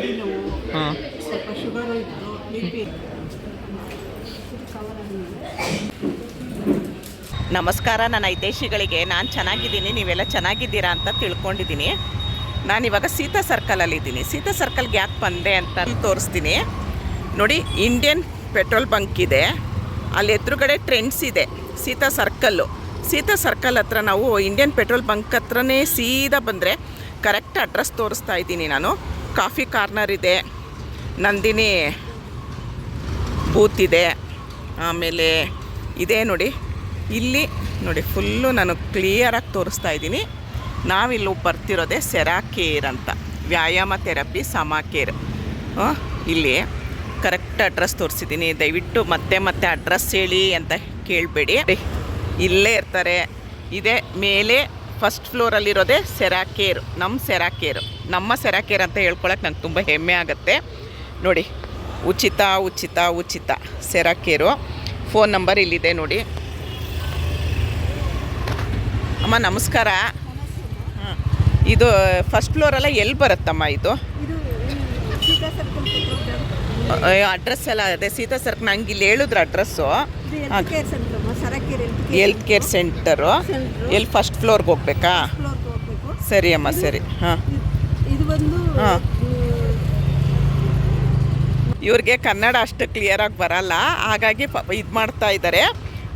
ಮಂಡಿ ನೋವು, ಹಾಂ ಸ್ವಲ್ಪ ಶುಗರು ಇತ್ತು, BP. ನಮಸ್ಕಾರ. ನನ್ನ ಹಿತೈಷಿಗಳಿಗೆ ನಾನು ಚೆನ್ನಾಗಿದ್ದೀನಿ, ನೀವೆಲ್ಲ ಚೆನ್ನಾಗಿದ್ದೀರಾ ಅಂತ ತಿಳ್ಕೊಂಡಿದ್ದೀನಿ. ನಾನಿವಾಗ ಸೀತಾ ಸರ್ಕಲಲ್ಲಿದ್ದೀನಿ. ಸೀತಾ ಸರ್ಕಲ್ಗೆ ಯಾಕೆ ಬಂದೆ ಅಂತ ತೋರಿಸ್ತೀನಿ ನೋಡಿ. ಇಂಡಿಯನ್ ಪೆಟ್ರೋಲ್ ಬಂಕ್ ಇದೆ, ಅಲ್ಲಿ ಎದುರುಗಡೆ ಟ್ರೆಂಡ್ಸ್ ಇದೆ. ಸೀತಾ ಸರ್ಕಲ್ ಹತ್ರ ನಾವು ಇಂಡಿಯನ್ ಪೆಟ್ರೋಲ್ ಬಂಕ್ ಹತ್ರನೇ ಸೀದಾ ಬಂದರೆ ಕರೆಕ್ಟ್ ಅಡ್ರೆಸ್ ತೋರಿಸ್ತಾ ಇದ್ದೀನಿ ನಾನು. ಕಾಫಿ ಕಾರ್ನರ್ ಇದೆ, ನಂದಿನಿ ಬೂತ್ ಇದೆ, ಆಮೇಲೆ ಇದೆ ನೋಡಿ. ಇಲ್ಲಿ ನೋಡಿ ಫುಲ್ಲು ನಾನು ಕ್ಲಿಯರಾಗಿ ತೋರಿಸ್ತಾ ಇದ್ದೀನಿ. ನಾವಿಲ್ಲಿ ಬರ್ತಿರೋದೆ ಸೆರಾಕೇರ್ ಅಂತ, ವ್ಯಾಯಾಮ ಥೆರಪಿ ಸಮಾಕೇರ್. ಇಲ್ಲಿ ಕರೆಕ್ಟ್ ಅಡ್ರೆಸ್ ತೋರಿಸಿದ್ದೀನಿ. ದಯವಿಟ್ಟು ಮತ್ತೆ ಅಡ್ರೆಸ್ ಹೇಳಿ ಅಂತ ಕೇಳಬೇಡಿ, ಇಲ್ಲೇ ಇರ್ತಾರೆ. ಇದೇ ಮೇಲೆ ಫಸ್ಟ್ ಫ್ಲೋರಲ್ಲಿರೋದೇ ಸೆರಾಕೇರ್, ನಮ್ಮ ಸೆರಾಕೇರ್ ಅಂತ ಹೇಳ್ಕೊಳಕ್ಕೆ ನಂಗೆ ತುಂಬ ಹೆಮ್ಮೆ ಆಗುತ್ತೆ ನೋಡಿ. ಉಚಿತ ಸೆರಾಕೇರು. ಫೋನ್ ನಂಬರ್ ಇಲ್ಲಿದೆ ನೋಡಿ. ಅಮ್ಮ ನಮಸ್ಕಾರ. ಹಾಂ, ಇದು ಫಸ್ಟ್ ಫ್ಲೋರೆಲ್ಲ ಎಲ್ಲಿ ಬರುತ್ತಮ್ಮ ಇದು? ಅಡ್ರೆಸ್ ಎಲ್ಲ ಅದೇ ಸೀತಾ ಸರ್ಕಲ್. ನಂಗೆ ಇಲ್ಲಿ ಹೇಳಿದ್ರು ಅಡ್ರೆಸ್ಸು. Health care centre. ಎಲ್ಲಿ ಫಸ್ಟ್ ಫ್ಲೋರ್ಗೆ ಹೋಗ್ಬೇಕಾ? ಸರಿ ಅಮ್ಮ, ಸರಿ. ಹಾಂ, ಹಾಂ. ಇವ್ರಿಗೆ ಕನ್ನಡ ಅಷ್ಟು ಕ್ಲಿಯರಾಗಿ ಬರಲ್ಲ, ಹಾಗಾಗಿ ಇದು ಮಾಡ್ತಾ ಇದ್ದಾರೆ.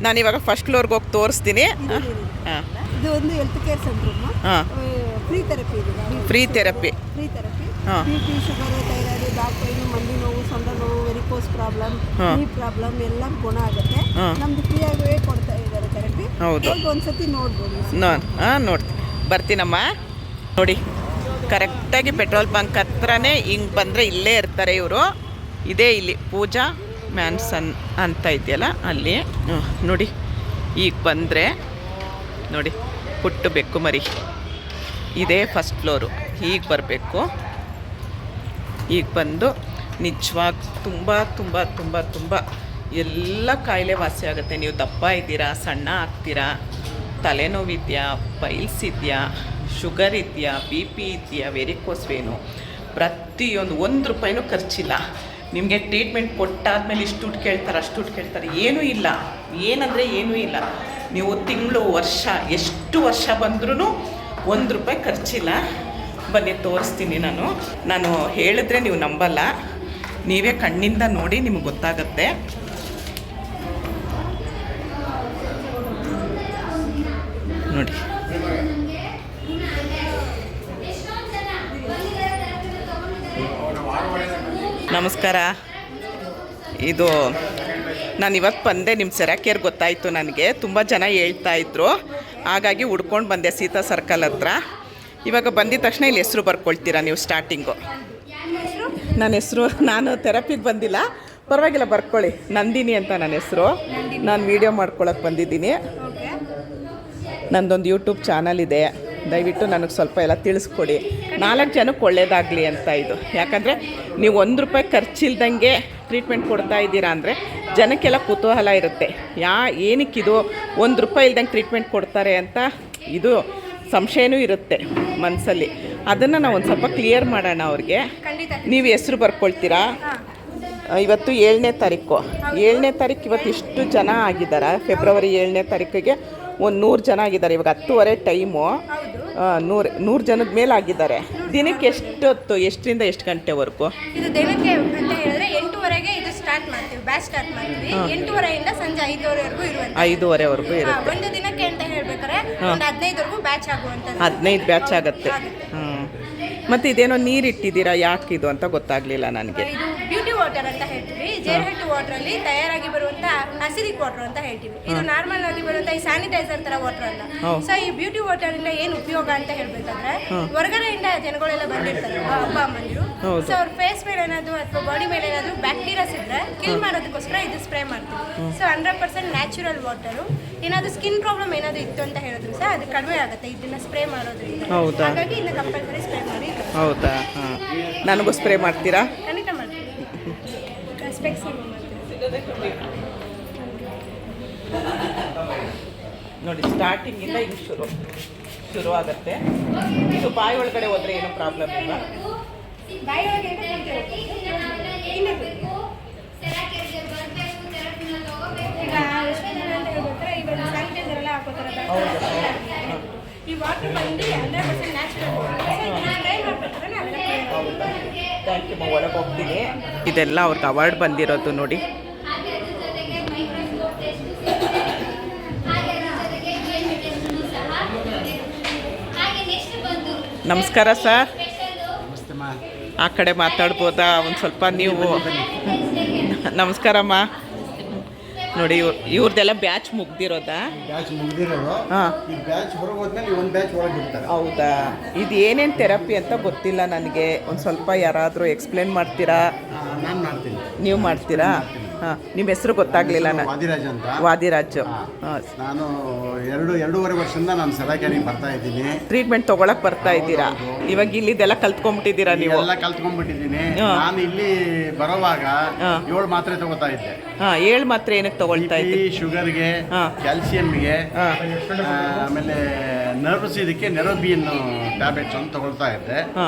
ನಾನಿವಾಗ ಫಸ್ಟ್ ಫ್ಲೋರ್ಗೆ ಹೋಗಿ ತೋರಿಸ್ತೀನಿ. ಹಾಂ, ಇದು ಒಂದು ಹೆಲ್ತ್ ಕೇರ್ ಸೆಂಟರ್. ಹಾಂ, ಫ್ರೀ ಥೆರಪಿ ಇದೆ. Free therapy. ಹಾಂ, BP, sugar, thyroid, back pain, ಮಂಡಿ ನೋವು, ಸೊಂಟ ನೋವು, ವೆರಿಕೋಸ್ ಪ್ರಾಬ್ಲಮ್, ನೀ ಪ್ರಾಬ್ಲಮ್ ಎಲ್ಲ ಗುಣ ಆಗುತ್ತೆ. ನಮ್ದು ಫ್ರೀಯಾಗೇ ಕೊಡ್ತಾ ಇದ್ದಾರೆ ಥೆರಪಿ. ಹೌದು, ಒಂದ್ಸತಿ ನೋಡ್ಬೋದು. ನೋಡ್ತೀನಿ, ಬರ್ತೀನಮ್ಮ. ನೋಡಿ ಕರೆಕ್ಟಾಗಿ ಪೆಟ್ರೋಲ್ ಬಂಕ್ ಹತ್ರನೇ ಹಿಂಗೆ ಬಂದರೆ ಇಲ್ಲೇ ಇರ್ತಾರೆ ಇವರು. ಇದೇ ಇಲ್ಲಿ ಪೂಜಾ ಮ್ಯಾನ್ಸನ್ ಅಂತ ಇದೆಯಲ್ಲ ಅಲ್ಲಿ ನೋಡಿ. ಈಗ ಬಂದರೆ ನೋಡಿ ಪುಟ್ಟು ಬೆಕ್ಕು ಮರಿ. ಇದೇ ಫಸ್ಟ್ ಫ್ಲೋರು. ಈಗ ಬರಬೇಕು. ಈಗ ಬಂದು ನಿಜವಾಗಿ ತುಂಬ ಎಲ್ಲ ಕಾಯಿಲೆ ವಾಸಿ ಆಗುತ್ತೆ. ನೀವು ದಪ್ಪ ಇದ್ದೀರಾ, ಸಣ್ಣ ಆಗ್ತೀರಾ, ತಲೆನೋವಿದೆಯಾ, ಪೈಲ್ಸ್ ಇದೆಯಾ, ಶುಗರ್ ಇದೆಯಾ, BP ಇದೆಯಾ, ವೆರಿಕೋಸ್ ವೇನು, ಪ್ರತಿಯೊಂದು ₹1 ಖರ್ಚಿಲ್ಲ. ನಿಮಗೆ ಟ್ರೀಟ್ಮೆಂಟ್ ಕೊಟ್ಟಾದ್ಮೇಲೆ ಇಷ್ಟು ದುಡ್ಡು ಕೇಳ್ತಾರೆ, ಅಷ್ಟು ದುಡ್ಡು ಕೇಳ್ತಾರೆ. ಏನೂ ಇಲ್ಲ, ಏನೂ ಇಲ್ಲ. ನೀವು ತಿಂಗಳು, ವರ್ಷ, ಎಷ್ಟು ವರ್ಷ ಬಂದ್ರೂ ₹1 ಖರ್ಚಿಲ್ಲ. ಬನ್ನಿ ತೋರಿಸ್ತೀನಿ ನಾನು ಹೇಳಿದ್ರೆ ನೀವು ನಂಬಲ್ಲ. ನೀವೇ ಕಣ್ಣಿಂದ ನೋಡಿ ನಿಮಗೆ ಗೊತ್ತಾಗುತ್ತೆ. ನೋಡಿ ನಮಸ್ಕಾರ. ಇದು ನಾನು ಇವತ್ತು ಬಂದೆ, ನಿಮ್ಮ ಸೆರಾಕೇರ್ ಗೊತ್ತಾಯಿತು ನನಗೆ. ತುಂಬ ಜನ ಹೇಳ್ತಾಯಿದ್ರು, ಹಾಗಾಗಿ ಹುಡ್ಕೊಂಡು ಬಂದೆ ಸೀತಾ ಸರ್ಕಲ್ ಹತ್ರ. ಇವಾಗ ಬಂದಿದ ತಕ್ಷಣ ಇಲ್ಲಿ ಹೆಸರು ಬರ್ಕೊಳ್ತೀರಾ ನೀವು ಸ್ಟಾರ್ಟಿಂಗು. ನನ್ನ ಹೆಸರು, ನಾನು ಥೆರಪಿಗೆ ಬಂದಿಲ್ಲ, ಪರವಾಗಿಲ್ಲ ಬರ್ಕೊಳ್ಳಿ. ನಂದಿನಿ ಅಂತ ನನ್ನ ಹೆಸರು. ನಾನು ವೀಡಿಯೋ ಮಾಡ್ಕೊಳಕ್ಕೆ ಬಂದಿದ್ದೀನಿ. ನಂದೊಂದು ಯೂಟ್ಯೂಬ್ ಚಾನಲ್ ಇದೆ, ದಯವಿಟ್ಟು ನನಗೆ ಸ್ವಲ್ಪ ಎಲ್ಲ ತಿಳಿಸ್ಕೊಡಿ. 4 ಜನಕ್ಕೆ ಒಳ್ಳೇದಾಗಲಿ ಅಂತ ಇದು. ಯಾಕಂದರೆ ನೀವು ₹1 ಖರ್ಚಿಲ್ದಂಗೆ ಟ್ರೀಟ್ಮೆಂಟ್ ಕೊಡ್ತಾ ಇದ್ದೀರಾ ಅಂದರೆ ಜನಕ್ಕೆಲ್ಲ ಕುತೂಹಲ ಇರುತ್ತೆ. ಏನಕ್ಕಿದು ₹1 ಇಲ್ದಂಗೆ ಟ್ರೀಟ್ಮೆಂಟ್ ಕೊಡ್ತಾರೆ ಅಂತ ಇದು ಸಂಶಯನೂ ಇರುತ್ತೆ ಮನಸ್ಸಲ್ಲಿ. ಅದನ್ನು ನಾವು ಒಂದು ಸ್ವಲ್ಪ ಕ್ಲಿಯರ್ ಮಾಡೋಣ ಅವ್ರಿಗೆ. ನೀವು ಹೆಸರು ಬರ್ಕೊಳ್ತೀರಾ? ಇವತ್ತು 7ನೇ ತಾರೀಕು. ಇವತ್ತು ಇಷ್ಟು ಜನ ಆಗಿದ್ದಾರೆ. ಫೆಬ್ರವರಿ 7ನೇ ತಾರೀಕಿಗೆ ಒಂದು 100 ಜನ ಆಗಿದ್ದಾರೆ. ಇವಾಗ 10:30 ಟೈಮು. 100 ಜನದ ಮೇಲೆ ಆಗಿದ್ದಾರೆ. ದಿನಕ್ಕೆ ಎಷ್ಟೊತ್ತು, ಎಷ್ಟರಿಂದ ಎಷ್ಟು ಗಂಟೆವರೆಗೂ? ಇದು ದಿನಕ್ಕೆ ಅಂತ ಹೇಳಿದ್ರೆ 8:30ಗೆ ಇದು ಸ್ಟಾರ್ಟ್ ಮಾಡ್ತೀವಿ, ಬ್ಯಾಚ್ ಸ್ಟಾರ್ಟ್ ಮಾಡ್ತೀವಿ. 8:30ಯಿಂದ ಸಂಜೆ 5:30ವರೆಗೂ ಇರುತ್ತೆ. 5:30ವರೆಗೂ ಇರುತ್ತೆ. ಒಂದು ದಿನಕ್ಕೆ ಅಂತ ಹೇಳ್ಬೇಕಾದ್ರೆ ಒಂದು 15ವರೆಗೂ ಬ್ಯಾಚ್ ಆಗುವಂಥದ್ದು. 15 ಬ್ಯಾಚ್ ಆಗುತ್ತೆ. ಮತ್ತು ಇದೇನೋ ನೀರು ಇಟ್ಟಿದ್ದೀರಾ, ಯಾಕಿದು ಅಂತ ಗೊತ್ತಾಗಲಿಲ್ಲ ನನಗೆ. ಇದು ಬ್ಯೂಟಿ ವಾಟರ್ ಅಂತ ಹೇಳ್ತೀವಿ. ಜೇರ್ಹಟ್ಟು ವಾಟರಲ್ಲಿ ತಯಾರಾಗಿ ಬರುವಂಥ ಅಸಿಡಿಕ್ ವಾಟರ್ ಅಂತ ಹೇಳ್ತೀವಿ. ಇದು ನಾರ್ಮಲ್ ಆಗಿ ಬರುವಂಥ ಈ ಸ್ಯಾನಿಟೈಸರ್ ಥರ ವಾಟರ್ ಅಲ್ಲ. ಸೊ ಈ ಬ್ಯೂಟಿ ವಾಟರಿಂದ ಏನು ಉಪಯೋಗ ಅಂತ ಹೇಳ್ಬೇಕಂದ್ರೆ, ಹೊರಗಡೆಯಿಂದ ಜನಗಳೆಲ್ಲ ಬಂದಿರ್ತಾರೆ, ಅಪ್ಪ ಅಮ್ಮಂದಿರು. ಸೊ ಅವ್ರ ಫೇಸ್ ಮೇಲೆ ಏನಾದರೂ ಅಥವಾ ಬಾಡಿ ಮೇಲೆ ಏನಾದರೂ ಬ್ಯಾಕ್ಟೀರಿಯಾಸ್ ಇದ್ದರೆ ಕಿಲ್ ಮಾಡೋದಕ್ಕೋಸ್ಕರ ಇದು ಸ್ಪ್ರೇ ಮಾಡ್ತೀವಿ. So 100% natural water. ಏನಾದರೂ ಸ್ಕಿನ್ ಪ್ರಾಬ್ಲಮ್ ಏನಾದರೂ ಇತ್ತು ಅಂತ ಹೇಳಿದ್ರು ಸಹ ಅದು ಕಡಿಮೆ ಆಗುತ್ತೆ ಇದನ್ನ ಸ್ಪ್ರೇ ಮಾಡೋದ್ರಿಂದ. ಹಾಗಾಗಿ ಇದನ್ನ ಕಂಪಲ್ಸರಿ ಸ್ಪ್ರೇ ಮಾಡಿ. ಹೌದಾ? ಹಾಂ, ನನಗೂ ಸ್ಪ್ರೇ ಮಾಡ್ತೀರಾ? ಖಂಡಿತ ಮಾಡ್ತೀವಿ. ಸ್ಪೆಕ್ಸ್ ನೋಡಿ, ಸ್ಟಾರ್ಟಿಂಗಿಂದ ಇದು ಶುರು ಆಗುತ್ತೆ. ಇದು ಬಾಯಿ ಒಳಗಡೆ ಹೋದರೆ ಏನೂ ಪ್ರಾಬ್ಲಮ್ ಇಲ್ಲ. ಬಾಯಿ ಒಳಗೆ ಇಟ್ಟು ಇನ್ನೊಂದು ಈಗ ಎಷ್ಟು ಜನ ಅಂತ ಹೇಳ್ಬಿಟ್ರೆ ಇವಾಗ ಸ್ಯಾನಿಟೈಸರ್ ಎಲ್ಲ ಹಾಕೋತಾರೆ. ಈ ವಾಟರ್ ಬಂದು 100% ನ್ಯಾಚುರಲ್ ಟ್ರೈ ಮಾಡ್ಬೇಕಾದ್ರೆ ಒಳಗೆ ಹೋಗ್ತೀನಿ. ಇದೆಲ್ಲ ಅವ್ರಿಗೆ ಅವಾರ್ಡ್ ಬಂದಿರೋದು ನೋಡಿ. ನಮಸ್ಕಾರ ಸರ್. ಆ ಕಡೆ ಮಾತಾಡ್ಬೋದಾ ಒಂದು ಸ್ವಲ್ಪ ನೀವು? ನಮಸ್ಕಾರಮ್ಮ. ನೋಡಿ ಇವ್ರದ್ದೆಲ್ಲ ಬ್ಯಾಚ್ ಮುಗ್ದಿರೋದಾ? ಬ್ಯಾಚ್ ಮುಗ್ದಿರೋದು. ಹಾಂ, ಈ ಬ್ಯಾಚ್ ಹೊರಗೆ ಹೋದ್ಮೇಲೆ ಒಂದು ಬ್ಯಾಚ್ ಒಳಗೆ ಬಿಡ್ತಾರೆ. ಹೌದಾ? ಇದು ಏನೇನು ಥೆರಪಿ ಅಂತ ಗೊತ್ತಿಲ್ಲ ನನಗೆ. ಒಂದು ಸ್ವಲ್ಪ ಯಾರಾದರೂ ಎಕ್ಸ್ಪ್ಲೇನ್ ಮಾಡ್ತೀರಾ? ನಾನು ಮಾಡ್ತೀನಿ. ನೀವು ಮಾಡ್ತೀರಾ? ಹಾಂ, ನಿಮ್ಮ ಹೆಸರು ಗೊತ್ತಾಗಲಿಲ್ಲ. ವಾದಿರಾಜ್ ಅಂತ. ವಾದಿರಾಜು. ಹಾಂ, ನಾನು 2.5 ವರ್ಷದಿಂದ ನಾನು ಸೆರಾಕೆರಿಗೆ ಬರ್ತಾ ಇದ್ದೀನಿ. ಟ್ರೀಟ್ಮೆಂಟ್ ತೊಗೊಳಕ್ಕೆ ಬರ್ತಾ ಇದ್ದೀರಾ? ಇವಾಗ ಇಲ್ಲಿದೆಲ್ಲ ಕಲ್ತ್ಕೊಂಡ್ಬಿಟ್ಟಿದ್ದೀರಾ ನೀವು? ಎಲ್ಲ ಕಲ್ತ್ಕೊಂಡ್ಬಿಟ್ಟಿದ್ದೀನಿ. ನಾನು ಇಲ್ಲಿ ಬರೋವಾಗ 7 ಮಾತ್ರೆ ತಗೋತಾ ಇದ್ದೆ. ಹಾಂ, 7 ಮಾತ್ರೆ ಏನಕ್ಕೆ ತಗೊಳ್ತಾ ಇದ್ದೆ? ಶುಗರ್ಗೆ, ಕ್ಯಾಲ್ಸಿಯಂಗೆ, ಆಮೇಲೆ ನರ್ವ್ಸ್ ಇದಕ್ಕೆ ನೆರೋಬಿಯನ್ ಟ್ಯಾಬ್ಲೆಟ್ಸ್ ಅಂತ ತಗೊಳ್ತಾ ಇದ್ದೆ.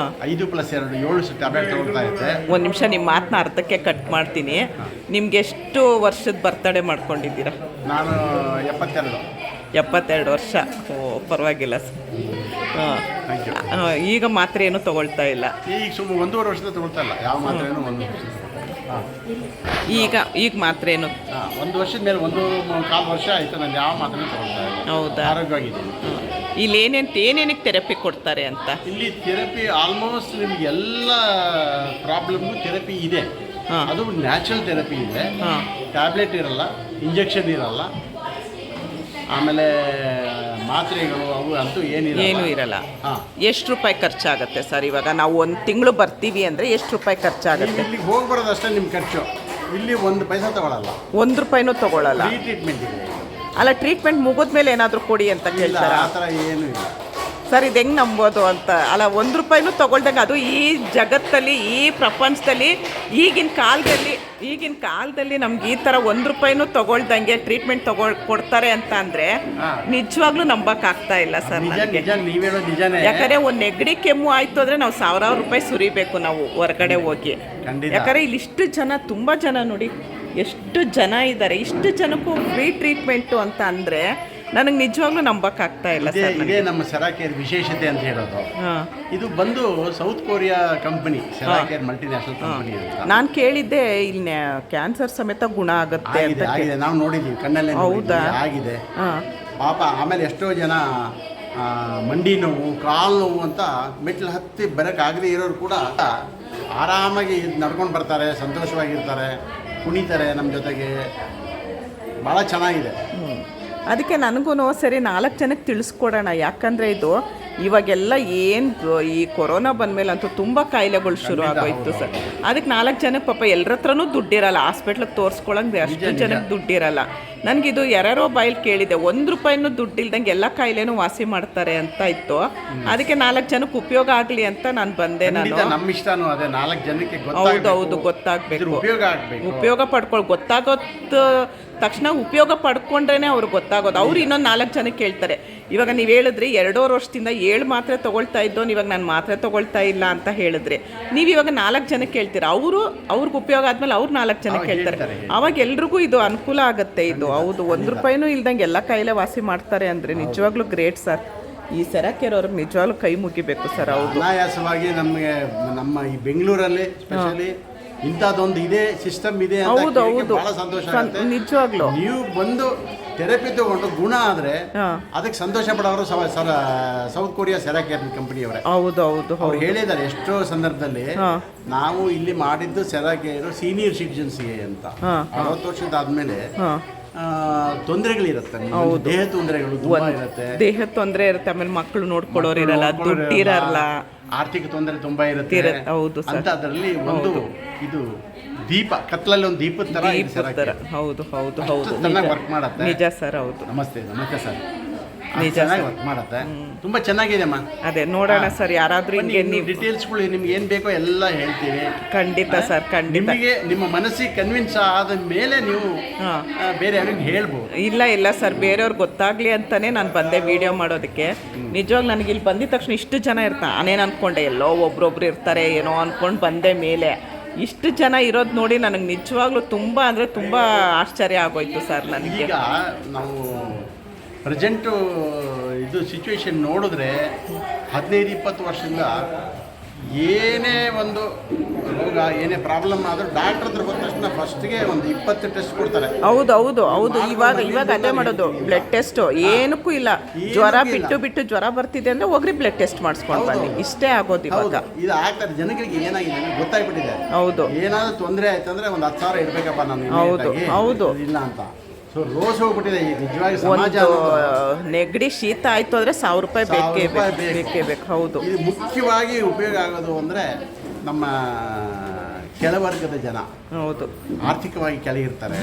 5+2 7 ಟ್ಯಾಬ್ಲೆಟ್ ತಗೊಳ್ತಾ ಇದ್ದೆ. ಒಂದು ನಿಮಿಷ ನಿಮ್ಮ ಮಾತನ್ನ ಅರ್ಧಕ್ಕೆ ಕಟ್ ಮಾಡ್ತೀನಿ. ನಿಮ್ಗೆ ಎಷ್ಟು ವರ್ಷದ ಬರ್ತಡೇ ಮಾಡ್ಕೊಂಡಿದ್ದೀರಾ? ನಾನು 72 ವರ್ಷ. ಓ, ಪರವಾಗಿಲ್ಲ ಸರ್. ಹಾಂ, ಈಗ ಮಾತ್ರೆ ಏನು ತಗೊಳ್ತಾ ಇಲ್ಲ? ಈಗ ಸುಮ್ಮನೆ 1.5 ವರ್ಷದಿಂದ ತಗೊಳ್ತಾ ಇಲ್ಲ ಯಾವ ಮಾತ್ರೆನೂ. 1 ವರ್ಷ. ಈಗ ಮಾತ್ರೆ ಏನು? 1 ವರ್ಷದ ಮೇಲೆ 1.25 ವರ್ಷ ಆಯಿತು ನಾನು ಯಾವ ಮಾತ್ರೆ ತಗೊಳ್ತಾ ಇಲ್ಲ. ಹೌದಾ? ಆರೋಗ್ಯವಾಗಿದ್ದೀನಿ. ಇಲ್ಲಿ ಏನೇನಕ್ಕೆ ಥೆರಪಿ ಕೊಡ್ತಾರೆ ಅಂತ? ಇಲ್ಲಿ ಥೆರಪಿ ಆಲ್ಮೋಸ್ಟ್ ನಿಮ್ಗೆ ಎಲ್ಲ ಪ್ರಾಬ್ಲಮ್ಗೂ ಥೆರಪಿ ಇದೆ. ಅದು ನ್ಯಾಚುರಲ್ ಥೆರಪಿ ಇದೆ. ಟ್ಯಾಬ್ಲೆಟ್ ಇರಲ್ಲ, ಇಂಜೆಕ್ಷನ್ ಇರಲ್ಲ, ಆಮೇಲೆ ಮಾತ್ರೆಗಳು ಅವು ಅಂತೂ ಏನೂ ಇರಲ್ಲ. ಎಷ್ಟು ರೂಪಾಯಿ ಖರ್ಚಾಗುತ್ತೆ ಸರ್? ಇವಾಗ ನಾವು 1 ತಿಂಗಳು ಬರ್ತೀವಿ ಅಂದರೆ ಎಷ್ಟು ರೂಪಾಯಿ ಖರ್ಚಾಗುತ್ತೆ? ಇಲ್ಲಿಗೆ ಹೋಗಿ ಬರೋದಷ್ಟೇ ನಿಮ್ಮ ಖರ್ಚು. ಇಲ್ಲಿ 1 ಪೈಸಾ ತಗೊಳ್ಳಲ್ಲ. 1 ರೂಪಾಯಿನೂ ತಗೊಳ್ಳಲ್ಲ. ಫ್ರೀ ಟ್ರೀಟ್ಮೆಂಟ್ ಇದೆ. ಅಲ್ಲ, ಟ್ರೀಟ್ಮೆಂಟ್ ಮುಗಿದ್ಮೇಲೆ ಏನಾದರೂ ಕೊಡಿ ಅಂತ ಕೇಳ್ತಾರೆ. ಆ ಥರ ಏನೂ ಇಲ್ಲ ಸರ್. ಇದು ಹೆಂಗೆ ನಂಬೋದು ಅಂತ? ಅಲ್ಲ, 1 ರೂಪಾಯಿನೂ ತೊಗೊಳ್ದಂಗೆ, ಅದು ಈ ಜಗತ್ತಲ್ಲಿ, ಈ ಪ್ರಪಂಚದಲ್ಲಿ, ಈಗಿನ ಕಾಲದಲ್ಲಿ ನಮ್ಗೆ ಈ ಥರ 1 ರೂಪಾಯಿನೂ ತೊಗೊಳ್ದಂಗೆ ಟ್ರೀಟ್ಮೆಂಟ್ ಕೊಡ್ತಾರೆ ಅಂತ ಅಂದರೆ ನಿಜವಾಗ್ಲೂ ನಂಬಕ್ಕಾಗ್ತಾ ಇಲ್ಲ ಸರ್ ನನಗೆ. ಯಾಕಂದರೆ ಒಂದು ನೆಗಡಿ ಕೆಮ್ಮು ಆಯಿತು ಅಂದರೆ ನಾವು 1000 ರೂಪಾಯಿ ಸುರಿಬೇಕು ನಾವು ಹೊರಗಡೆ ಹೋಗಿ. ಯಾಕಂದರೆ ಇಲ್ಲಿ ಇಷ್ಟು ಜನ, ತುಂಬ ಜನ ನೋಡಿ ಎಷ್ಟು ಜನ ಇದ್ದಾರೆ. ಇಷ್ಟು ಜನಕ್ಕೂ ಫ್ರೀ ಟ್ರೀಟ್ಮೆಂಟು ಅಂತ ಅಂದರೆ ನನಗೆ ನಿಜವಾಗ್ಲೂ ನಂಬಕ್ಕಾಗ್ತಾ ಇಲ್ಲ ಸರ್. ಇದೇ ನಮ್ಮ ಸೆರಾಕೇರ್ ವಿಶೇಷತೆ ಅಂತ ಹೇಳೋದು. ಇದು ಬಂದು ಸೌತ್ ಕೊರಿಯಾ ಕಂಪನಿ, ಸೆರಾಕೇರ್ ಮಲ್ಟಿನ್ಯಾಷನಲ್ ಕಂಪನಿ ಅಂತ. ನಾನು ಕೇಳಿದ್ದೆ ಇಲ್ಲಿ ಕ್ಯಾನ್ಸರ್ ಸಮೇತ ಗುಣ ಆಗುತ್ತೆ ಅಂತ. ಆಗಿದೆ, ನಾವು ನೋಡಿದ್ದೀವಿ ಕಣ್ಣಲ್ಲೇ. ಹೌದಾ? ಆಗಿದೆ ಪಾಪ. ಆಮೇಲೆ ಎಷ್ಟೋ ಜನ ಮಂಡಿ ನೋವು, ಕಾಲು ನೋವು ಅಂತ ಮೆಟ್ಲು ಹತ್ತಿ ಬರೋಕ್ಕಾಗದೇ ಇರೋರು ಕೂಡ ಆರಾಮಾಗಿ ನಡ್ಕೊಂಡು ಬರ್ತಾರೆ, ಸಂತೋಷವಾಗಿರ್ತಾರೆ, ಕುಣಿತಾರೆ ನಮ್ಮ ಜೊತೆಗೆ. ಭಾಳ ಚೆನ್ನಾಗಿದೆ. ಅದಕ್ಕೆ ನನಗೂ ಸರಿ 4 ಜನಕ್ಕೆ ತಿಳಿಸ್ಕೊಡೋಣ. ಯಾಕಂದರೆ ಇದು ಇವಾಗೆಲ್ಲ ಏನು ಈ ಕೊರೋನಾ ಬಂದಮೇಲೆ ಅಂತೂ ತುಂಬ ಕಾಯಿಲೆಗಳು ಶುರು ಆಗೋಯ್ತು ಸರ್. ಅದಕ್ಕೆ 4 ಜನಕ್ಕೆ ಪಾಪ ಎಲ್ಲರ ಹತ್ರನೂ ದುಡ್ಡಿರಲ್ಲ, ಹಾಸ್ಪಿಟ್ಲಿಗೆ ತೋರಿಸ್ಕೊಳಂಗೆ ಅಷ್ಟು ಜನಕ್ಕೆ ದುಡ್ಡಿರಲ್ಲ. ನನಗಿದು ಯಾರೋ ಬಾಯಲ್ಲಿ ಕೇಳಿದೆ, 1 ರೂಪಾಯಿನೂ ದುಡ್ಡಿಲ್ದಂಗೆ ಎಲ್ಲ ಕಾಯಿಲೆನೂ ವಾಸಿ ಮಾಡ್ತಾರೆ ಅಂತ ಇತ್ತು. ಅದಕ್ಕೆ 4 ಜನಕ್ಕೆ ಉಪಯೋಗ ಆಗಲಿ ಅಂತ ನಾನು ಬಂದೆ. ನಮ್ಮ ಇಷ್ಟನೂ ಅದೇ 4 ಜನಕ್ಕೆ. ಹೌದು, ಗೊತ್ತಾಗಬೇಕು, ಉಪಯೋಗ ಪಡ್ಕೊಳ್ಳಿ. ಗೊತ್ತಾಗೋದು ತಕ್ಷಣ ಉಪಯೋಗ ಪಡ್ಕೊಂಡ್ರೇ ಅವ್ರಿಗೆ ಗೊತ್ತಾಗೋದು. ಅವ್ರು ಇನ್ನೊಂದು 4 ಜನಕ್ಕೆ ಕೇಳ್ತಾರೆ. ಇವಾಗ ನೀವು ಹೇಳಿದ್ರಿ 2.5 ವರ್ಷದಿಂದ 7 ಮಾತ್ರೆ ತೊಗೊಳ್ತಾ ಇದ್ದೋ, ಇವಾಗ ನಾನು ಮಾತ್ರೆ ತೊಗೊಳ್ತಾ ಇಲ್ಲ ಅಂತ ಹೇಳಿದ್ರೆ, ನೀವು ಇವಾಗ 4 ಜನಕ್ಕೆ ಕೇಳ್ತೀರ. ಅವ್ರಿಗೆ ಉಪಯೋಗ ಆದಮೇಲೆ ಅವ್ರು 4 ಜನಕ್ಕೆ ಕೇಳ್ತಾರೆ. ಅವಾಗ ಎಲ್ರಿಗೂ ಇದು ಅನುಕೂಲ ಆಗುತ್ತೆ. ಇದು ಹೌದು, 1 ರೂಪಾಯಿನೂ ಇಲ್ದಂಗೆ ಎಲ್ಲ ಕಾಯಿಲೆ ವಾಸಿ ಮಾಡ್ತಾರೆ ಅಂದರೆ ನಿಜವಾಗ್ಲೂ ಗ್ರೇಟ್ ಸರ್. ಈ ಸೆರಾಕೇರ್ ಅವ್ರಿಗೆ ನಿಜವಾಗ್ಲೂ ಕೈ ಮುಗಿಬೇಕು ಸರ್. ಹೌದು, ಅನಾಯಾಸವಾಗಿ ನಮಗೆ ನಮ್ಮ ಈ ಬೆಂಗಳೂರಲ್ಲಿ ಸ್ಪೆಷಲಿ ಇಂಥದ್ದೊಂದು ಇದೆ, ಸಿಸ್ಟಮ್ ಇದೆ. ಹೌದು, ಭಾಳ ಸಂತೋಷ ಆಗುತ್ತೆ ನಿಜವಾಗ್ಲೂ. ನೀವು ಬಂದು ಥೆರಪಿ ತಗೊಂಡು ಗುಣ ಆದರೆ ಅದಕ್ಕೆ ಸಂತೋಷ ಪಡೋರು ಸೌತ್ ಕೊರಿಯಾ ಸೆರಾಕೇರ್ ಕಂಪನಿಯವರೇ. ಹೌದು, ಅವ್ರು ಹೇಳಿದ್ದಾರೆ ಎಷ್ಟೋ ಸಂದರ್ಭದಲ್ಲಿ, ನಾವು ಇಲ್ಲಿ ಮಾಡಿದ್ದು ಸೆರಾಕೇರು ಸೀನಿಯರ್ ಸಿಟಿಜನ್ಸ್ಗೆ ಅಂತ. 60 ವರ್ಷದಾದ್ಮೇಲೆ ತೊಂದರೆಗಳಿರುತ್ತೆ, ದೇಹ ತೊಂದರೆಗಳು ಇರುತ್ತೆ, ದೇಹ ತೊಂದರೆ ಇರುತ್ತೆ. ಆಮೇಲೆ ಮಕ್ಕಳು ನೋಡ್ಕೊಳ್ಳೋರು ಇರಲ್ಲ, ದುಡ್ಡಿರಲ್ಲ, ಆರ್ಥಿಕ ತೊಂದರೆ ತುಂಬಾ ಇರುತ್ತೆ. ಹೌದು ಸರ್. ಅಂತ ಅದರಲ್ಲಿ ಒಂದು ಇದು ದೀಪ, ಕತ್ಲಲ್ಲಿ ಒಂದು ದೀಪದ ತರ. ಹೌದು, ವರ್ಕ್ ಮಾಡುತ್ತೆ. ನಿಜ ಸರ್. ಹೌದು, ನಮಸ್ತೆ ಸರ್. ನಿಜ ಚೆನ್ನಾಗಿ ವರ್ಕ್ ಮಾಡುತ್ತೆ. ತುಂಬ ಚೆನ್ನಾಗಿದೆ ಅಮ್ಮ. ಅದೇ ನೋಡೋಣ ಸರ್, ಯಾರಾದರೂ ಹಿಂಗೆ ನೀವು ಡೀಟೇಲ್ಸ್ಗಳು ನಿಮ್ಗೆ ಏನು ಬೇಕೋ ಎಲ್ಲ ಹೇಳ್ತೀವಿ. ಖಂಡಿತ ಸರ್, ಖಂಡಿತ. ನಿಮಗೆ ನಿಮ್ಮ ಮನಸ್ಸಿಗೆ ಕನ್ವಿನ್ಸ್ ಆದ ಮೇಲೆ ನೀವು ಬೇರೆ ಯಾರಿಗೆ ಹೇಳ್ಬೋದು. ಇಲ್ಲ ಸರ್, ಬೇರೆಯವ್ರಿಗೆ ಗೊತ್ತಾಗಲಿ ಅಂತಲೇ ನಾನು ಬಂದೆ ವಿಡಿಯೋ ಮಾಡೋದಕ್ಕೆ. ನಿಜವಾಗ ನನಗೆ ಇಲ್ಲಿ ಬಂದಿದ ತಕ್ಷಣ ಇಷ್ಟು ಜನ ಇರ್ತಾರೆ, ನಾನೇನು ಅಂದ್ಕೊಂಡೆ ಎಲ್ಲೋ ಒಬ್ರೊಬ್ರು ಇರ್ತಾರೆ ಏನೋ ಅಂದ್ಕೊಂಡು ಬಂದೆ. ಮೇಲೆ ಇಷ್ಟು ಜನ ಇರೋದು ನೋಡಿ ನನಗೆ ನಿಜವಾಗ್ಲೂ ತುಂಬ ಅಂದರೆ ತುಂಬ ಆಶ್ಚರ್ಯ ಆಗೋಯ್ತು ಸರ್ ನನಗೆ. ಈಗ ನಾವು ಪ್ರೆಸೆಂಟು ಇದು ಸಿಚುವೇಶನ್ ನೋಡಿದ್ರೆ 15-20 ವರ್ಷದಿಂದ ಏನೇ ಒಂದು ರೋಗ ಏನೇ ಪ್ರಾಬ್ಲಮ್ ಆದರೂ ಡಾಕ್ಟ್ರ್ ಹತ್ರ ಬಂದ ತಕ್ಷಣ ಫಸ್ಟ್ಗೆ ಒಂದು 20 ಟೆಸ್ಟ್ ಕೊಡ್ತಾರೆ. ಹೌದು ಇವಾಗ ಅದೇ ಮಾಡೋದು, ಬ್ಲಡ್ ಟೆಸ್ಟು. ಏನಕ್ಕೂ ಇಲ್ಲ, ಜ್ವರ ಬಿಟ್ಟು ಜ್ವರ ಬರ್ತಿದೆ ಅಂದರೆ ಹೋಗ್ರಿ ಬ್ಲಡ್ ಟೆಸ್ಟ್ ಮಾಡಿಸ್ಕೊಂಡು ಬನ್ನಿ, ಇಷ್ಟೇ ಆಗೋದು ಇವಾಗ. ಇದು ಆಗ್ತಾರೆ ಜನಗಳಿಗೆ. ಏನಾಗಿದೆ ಅಂದರೆ ಗೊತ್ತಾಗ್ಬಿಟ್ಟಿದೆ. ಹೌದು, ಏನಾದರೂ ತೊಂದರೆ ಆಯ್ತಂದ್ರೆ ಒಂದು 10,000 ಇರಬೇಕಪ್ಪ ನಾನು. ಹೌದು ಇಲ್ಲ ಅಂತ. ಸೊ ರೋಸ್ ಹೋಗ್ಬಿಟ್ಟಿದೆ ಈಗ ನಿಜವಾಗಿ ಸಮಾಜ. ನೆಗಡಿ ಶೀತ ಆಯಿತು ಅಂದರೆ 1,000 ರೂಪಾಯಿ ಬೇಕೇ ಬೇಕು. ಹೌದು, ಇದು ಮುಖ್ಯವಾಗಿ ಉಪಯೋಗ ಆಗೋದು ಅಂದರೆ ನಮ್ಮ ಕೆಳವರ್ಗದ ಜನ. ಹೌದು, ಆರ್ಥಿಕವಾಗಿ ಕೆಳಗಿರ್ತಾರೆ,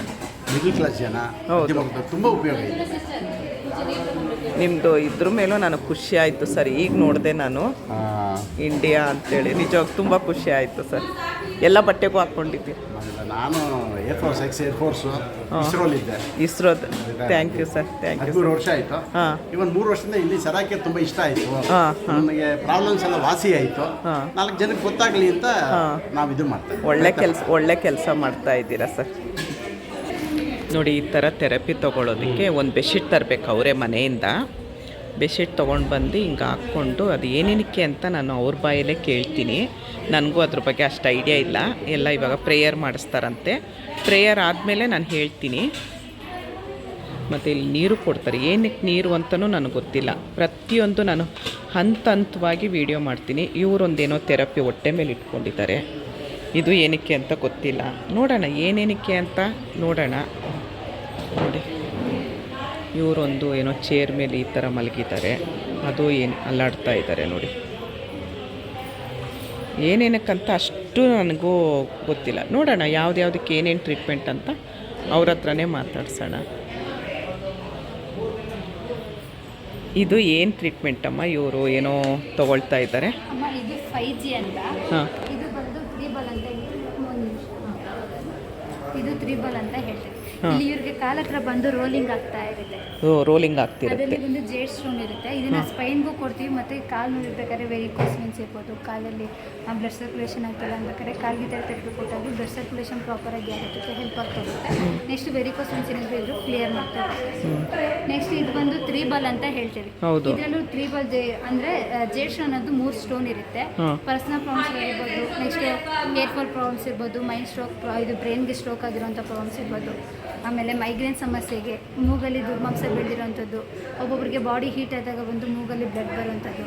ಮಿಡಲ್ ಕ್ಲಾಸ್ ಜನ, ತುಂಬ ಉಪಯೋಗ ಇದೆ. ನಿಮ್ಮದು ಇದ್ರ ಮೇಲೂ ನನಗೆ ಖುಷಿ ಆಯಿತು ಸರ್. ಈಗ ನೋಡಿದೆ ನಾನು ಇಂಡಿಯಾ ಅಂತೇಳಿ, ನಿಜವಾಗಿ ತುಂಬ ಖುಷಿ ಆಯಿತು ಸರ್. ಎಲ್ಲ ಬಟ್ಟೆಗೂ ಹಾಕ್ಕೊಂಡಿದ್ದೆ ನಾನು. ಏರ್ಫೋರ್ಸ್ ಏರ್ಫೋರ್ಸು ಇಸ್ರೋಲಿದ್ದೆ. ಇಸ್ರೋದು. Thank you sir, thank you. 13 ವರ್ಷ ಆಯಿತು. ಇವನ್ 3 ವರ್ಷದಿಂದ ಇಲ್ಲಿ ಸರಾಕೆ ತುಂಬ ಇಷ್ಟ ಆಯಿತು. ನಮಗೆ ಪ್ರಾಬ್ಲಮ್ಸ್ ಎಲ್ಲ ವಾಸಿ ಆಯಿತು. 4 ಜನಕ್ಕೆ ಗೊತ್ತಾಗಲಿ ಅಂತ ನಾವು ಇದು ಮಾಡ್ತೇವೆ. ಒಳ್ಳೆ ಕೆಲಸ ಮಾಡ್ತಾ ಇದ್ದೀರಾ ಸರ್. ನೋಡಿ, ಈ ಥರ ಥೆರಪಿ ತೊಗೊಳೋದಕ್ಕೆ ಒಂದು ಬೆಡ್ಶೀಟ್ ತರಬೇಕು ಅವರೇ ಮನೆಯಿಂದ. ಬೆಡ್ಶೀಟ್ ತೊಗೊಂಡು ಬಂದು ಹಿಂಗೆ ಹಾಕ್ಕೊಂಡು ಅದು ಏನೇನಕ್ಕೆ ಅಂತ ನಾನು ಅವ್ರ ಬಾಯಲ್ಲೇ ಕೇಳ್ತೀನಿ. ನನಗೂ ಅದ್ರ ಬಗ್ಗೆ ಅಷ್ಟು ಐಡಿಯಾ ಇಲ್ಲ. ಎಲ್ಲ ಇವಾಗ ಪ್ರೇಯರ್ ಮಾಡಿಸ್ತಾರಂತೆ. ಪ್ರೇಯರ್ ಆದಮೇಲೆ ನಾನು ಹೇಳ್ತೀನಿ. ಮತ್ತು ಇಲ್ಲಿ ನೀರು ಕೊಡ್ತಾರೆ. ಏನಕ್ಕೆ ನೀರು ಅಂತಲೂ ನನಗೆ ಗೊತ್ತಿಲ್ಲ. ಪ್ರತಿಯೊಂದು ನಾನು ಹಂತವಾಗಿ ವೀಡಿಯೋ ಮಾಡ್ತೀನಿ. ಇವರೊಂದೇನೋ ಥೆರಪಿ ಹೊಟ್ಟೆ ಮೇಲೆ ಇಟ್ಕೊಂಡಿದ್ದಾರೆ. ಇದು ಏನಕ್ಕೆ ಅಂತ ಗೊತ್ತಿಲ್ಲ. ನೋಡೋಣ ಏನೇನಕ್ಕೆ ಅಂತ ನೋಡೋಣ. ನೋಡಿ, ಇವರೊಂದು ಏನೋ ಚೇರ್ ಮೇಲೆ ಈ ಥರ ಮಲಗಿದ್ದಾರೆ. ಅದು ಏನು ಅಲ್ಲಾಡ್ತಾ ಇದ್ದಾರೆ ನೋಡಿ. ಏನೇನಕ್ಕಂತ ಅಷ್ಟು ನನಗೂ ಗೊತ್ತಿಲ್ಲ. ನೋಡೋಣ ಯಾವುದಕ್ಕೆ ಏನೇನು ಟ್ರೀಟ್ಮೆಂಟ್ ಅಂತ ಅವ್ರ ಹತ್ರನೇ ಮಾತಾಡ್ಸೋಣ. ಇದು ಏನು ಟ್ರೀಟ್ಮೆಂಟ್ ಅಮ್ಮ? ಇವರು ಏನೋ ತಗೊಳ್ತಾ ಇದ್ದಾರೆ. ಇದು 5G ಅಂತ. ಇದು ಬಂದು 3 ಬಾಲ್ ಅಂತ. ಇದು 3 ಬಾಲ್ ಅಂತ ಹೇಳ್ತೀವಿ. ಇಲ್ಲಿ ಇವ್ರಿಗೆ ಕಾಲ ಹತ್ರ ಬಂದು ರೋಲಿಂಗ್ ಆಗ್ತಾ ಇರುತ್ತೆ. ರೋಲಿಂಗ್ ಆಗ್ತಿರುತ್ತೆ. ಅದರಲ್ಲಿ ಒಂದು ಜೇಡ್ ಸ್ಟೋನ್ ಇರುತ್ತೆ. ಇದನ್ನ ಸ್ಪೈನ್ಗೂ ಕೊಡ್ತೀವಿ. ಮತ್ತು ಕಾಲು ನೋಡಿರ್ಬೇಕಾದ್ರೆ ವೆರಿಕೋಸ್ ವೆನ್ಸ್ ಇರ್ಬೋದು, ಕಾಲಲ್ಲಿ ಬ್ಲಡ್ ಸರ್ಕ್ಯುಲೇಷನ್ ಆಗ್ತಲ್ಲ ಅಂದ್ಬೇಕಾದ್ರೆ ಕಾಲಿಗೆ ತೆರಪಿ ಕೊಟ್ಟಾಗ ಬ್ಲಡ್ ಸರ್ಕ್ಯುಲೇಷನ್ ಪ್ರಾಪರಾಗಿ ಆಗುತ್ತೆ, ಹೆಲ್ಪ್ ಆಗ್ತಾ ಹೋಗುತ್ತೆ. ನೆಕ್ಸ್ಟ್ ವೆರಿಕೋಸ್ ವೆನ್ಸ್ ಏನಾದರೂ ಇದ್ರು ಕ್ಲಿಯರ್ ಮಾಡ್ತಾ ಹೋಗುತ್ತೆ. ನೆಕ್ಸ್ಟ್ ಇದು ಬಂದು 3 ಬಾಲ್ ಅಂತ ಹೇಳ್ತೀವಿ. ಇದರಲ್ಲೂ 3 ಬಾಲ್ ಅಂದರೆ ಜೇಡ್ ಸ್ಟೋನ್ ಅನ್ನೋದು 3 ಸ್ಟೋನ್ ಇರುತ್ತೆ. ಪರ್ಸನಲ್ ಪ್ರಾಬ್ಲಮ್ಸ್ ಇರ್ಬೋದು, ನೆಕ್ಸ್ಟ್ ಏರ್ ಫಾಲ್ ಪ್ರಾಬ್ಲಮ್ಸ್ ಇರ್ಬೋದು, ಮೈಂಡ್ ಸ್ಟ್ರೋಕ್, ಇದು ಬ್ರೈನ್ಗೆ ಸ್ಟ್ರೋಕ್ ಆಗಿರೋಂಥ ಪ್ರಾಬ್ಲಮ್ಸ್ ಇರ್ಬೋದು. ಆಮೇಲೆ ಮೈಗ್ರೇನ್ ಸಮಸ್ಯೆಗೆ, ಮೂಗಲ್ಲಿ ದುರ್ಮಾಂಸ ಬೆಳೆದಿರೋಂಥದ್ದು, ಒಬ್ಬೊಬ್ಬರಿಗೆ ಬಾಡಿ ಹೀಟ್ ಆದಾಗ ಬಂದು ಮೂಗಲ್ಲಿ ಬ್ಲಡ್ ಬರುವಂಥದ್ದು,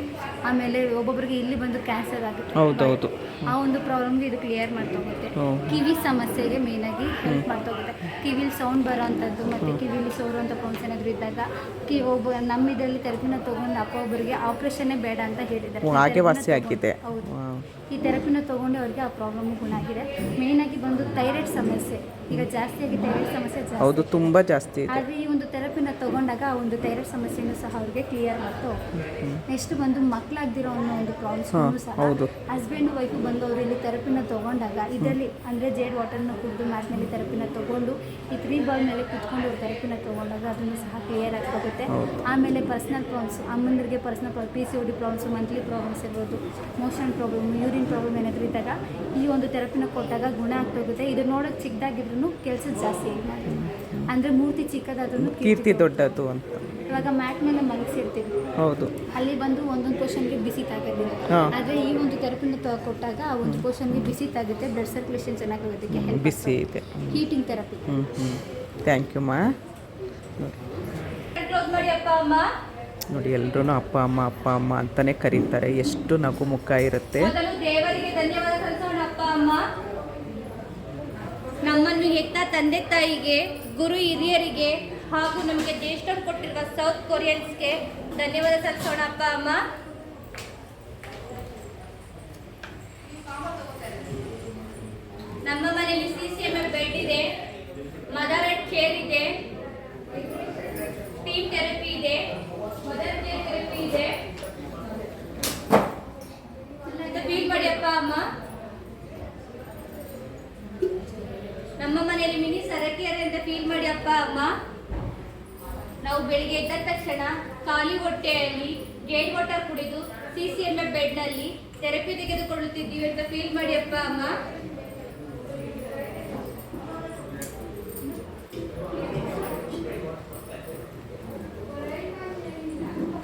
ಆಮೇಲೆ ಒಬ್ಬೊಬ್ಬರಿಗೆ ಇಲ್ಲಿ ಬಂದು ಕ್ಯಾನ್ಸರ್ ಆಗುತ್ತೆ. ಹೌದೌದು. ಆ ಒಂದು ಪ್ರಾಬ್ಲಮ್ಗೆ ಇದು ಕ್ಲಿಯರ್ ಮಾಡ್ತಾ ಹೋಗುತ್ತೆ. ಕಿವಿ ಸಮಸ್ಯೆಗೆ ಮೇಯ್ನಾಗಿ ಹೆಲ್ಪ್ ಮಾಡ್ತಾ ಹೋಗುತ್ತೆ. ಕಿವಿಲಿ ಸೌಂಡ್ ಬರೋವಂಥದ್ದು ಮತ್ತು ಕಿವಿಲಿ ಸೋರುವಂಥ ಪ್ರಾಬ್ಲಮ್ಸ್ ಏನಾದರೂ ಇದ್ದಾಗ ಒಬ್ಬ ನಮ್ಮ ಇದರಲ್ಲಿ ಥೆರಪಿನ ತೊಗೊಂಡು ಒಬ್ಬರಿಗೆ ಆಪ್ರೇಷನ್ನೇ ಬೇಡ ಅಂತ ಹೇಳಿದ್ದಾರೆ. ಹೌದು, ಈ ಥೆರಪಿನ ತೊಗೊಂಡು ಅವ್ರಿಗೆ ಆ ಪ್ರಾಬ್ಲಮ್ ಗುಣ ಆಗಿದೆ. ಮೇಯ್ನಾಗಿ ಬಂದು ಥೈರಾಯ್ಡ್ ಸಮಸ್ಯೆ ಈಗ ಜಾಸ್ತಿಯಾಗಿ ಥೈರಾಯ್ಡ್ ಸಮಸ್ಯೆ ಹೌದು, ತುಂಬ ಜಾಸ್ತಿ ಇದೆ. ಆದರೆ ಈ ಒಂದು ಥೆರಪಿನ ತೊಗೊಂಡಾಗ ಆ ಒಂದು ಥೈರಾಯ್ಡ್ ಸಮಸ್ಯೆನೂ ಸಹ ಅವ್ರಿಗೆ ಕ್ಲಿಯರ್ ಮಾಡ್ತಾ ಹೋಗ್ತಾರೆ. ನೆಕ್ಸ್ಟ್ ಬಂದು ಮಕ್ಕಳಾಗದಿರೋ ಅನ್ನೋ ಒಂದು ಪ್ರಾಬ್ಲಮ್ಸ್ ಸಹ ಹಸ್ಬೆಂಡ್ ವೈಫು ಬಂದು ಅವರು ಇಲ್ಲಿ ಥೆರಪಿನ ತೊಗೊಂಡಾಗ ಇದರಲ್ಲಿ ಅಂದರೆ ಜೇಡ್ ವಾಟರ್ನ ಕುಡಿದು ಮ್ಯಾಟ್ ಮೇಲೆ ಥೆರಪಿನ ತೊಗೊಂಡು ಈ 3 ಬಾಲ್ ಮೇಲೆ ಕುತ್ಕೊಂಡು ಅವ್ರು ಥೆರಪಿನ ತೊಗೊಂಡಾಗ ಅದನ್ನು ಸಹ ಕ್ಲಿಯರ್ ಆಗೋಗುತ್ತೆ. ಆಮೇಲೆ ಪರ್ಸ್ನಲ್ ಪ್ರಾಬ್ಲಮ್ಸ್, ಅಮ್ಮಂದಿರಿಗೆ personal problem, PCOD problems, monthly problems ಇರ್ಬೋದು, ಮೋಷನ್ ಪ್ರಾಬ್ಲಮ್, ಯೂರಿನ್ ಪ್ರಾಬ್ಲಮ್ ಏನಾದರೂ ಇದ್ದಾಗ ಈ ಒಂದು ಥೆರಪಿನ ಕೊಟ್ಟಾಗ ಗುಣ ಆಗ್ತೋಗುತ್ತೆ. ಇದು ನೋಡೋಕೆ ಚಿಕ್ಕದಾಗಿದ್ರು ಕೆಲಸ ಜಾಸ್ತಿ ಆಗಿ ಅಂದರೆ ಮೂರ್ತಿ ಚಿಕ್ಕದಾದ್ರೂ ಕೀರ್ತಿ ದೊಡ್ಡದು ಅಂತ. ಇವಾಗ ಮ್ಯಾಟ್ ಮೇಲೆ ಮಲಗಿಸಿರ್ತೀವಿ, ಹೌದು, ಅಲ್ಲಿ ಬಂದು ಒಂದೊಂದು ಪೋರ್ಷನ್ಗೆ ಬಿಸಿ ತಾಗೋದಿಲ್ಲ. ಆದರೆ ಈ ಒಂದು ಥೆರಪಿನ ಕೊಟ್ಟಾಗ ಆ ಒಂದು ಪೋರ್ಷನ್ಗೆ ಬಿಸಿ ತಾಗುತ್ತೆ, ಬ್ಲಡ್ ಸರ್ಕ್ಯುಲೇಷನ್ ಚೆನ್ನಾಗೋದಕ್ಕೆ ಹೆಲ್ಪ್ ಬಿಸಿ ಇದೆ. Heating therapy. ಥ್ಯಾಂಕ್ ಯು ಮಾ. ನೋಡಿ, ಎಲ್ಲರೂ ಅಪ್ಪ ಅಮ್ಮ ಅಂತಾನೆ ಕರೀತಾರೆ. ಎಷ್ಟು ನಗು ಮುಖ ಇರುತ್ತೆ. ದೇವರಿಗೆ ಧನ್ಯವಾದ ಸಲ್ಲಿಸೋಣ. ಅಪ್ಪ ಅಮ್ಮ ನಮ್ಮನ್ನು ಹೆತ್ತ ತಂದೆ ತಾಯಿಗೆ, ಗುರು ಹಿರಿಯರಿಗೆ ಹಾಗೂ ನಮಗೆ ದೇಶವನ್ನು ಕೊಟ್ಟಿರುವ ಸೌತ್ ಕೊರಿಯನ್ಸ್ಗೆ ಧನ್ಯವಾದ ಸಲ್ಲಿಸೋಣ. ಅಪ್ಪ ಅಮ್ಮ ನಮ್ಮ ಮನೆಯಲ್ಲಿ CCMF ಬೆಡ್ ಇದೆ, ಮದರ್ ಚೇರ್ ಇದೆ, ಟೀಮ್ ಥೆರಪಿ ಇದೆ. ಮನೆಯಲ್ಲಿ ಮಿನಿ ಸರಕಿಯರೆ ಅಂತ ಫೀಲ್ ಮಾಡಿ ಅಪ್ಪ ಅಮ್ಮ. ನಾವು ಬೆಳಿಗ್ಗೆ ಎದ್ದ ತಕ್ಷಣ ಖಾಲಿ ಹೊಟ್ಟೆಯಲ್ಲಿ ಗೇಟ್ ವಾಟರ್ ಕುಡಿದು CCMF ಬೆಡ್ನಲ್ಲಿ ಥೆರಪಿ ತೆಗೆದುಕೊಳ್ಳುತ್ತಿದ್ದೀವಿ ಅಂತ ಫೀಲ್ ಮಾಡಿ ಅಪ್ಪ ಅಮ್ಮ.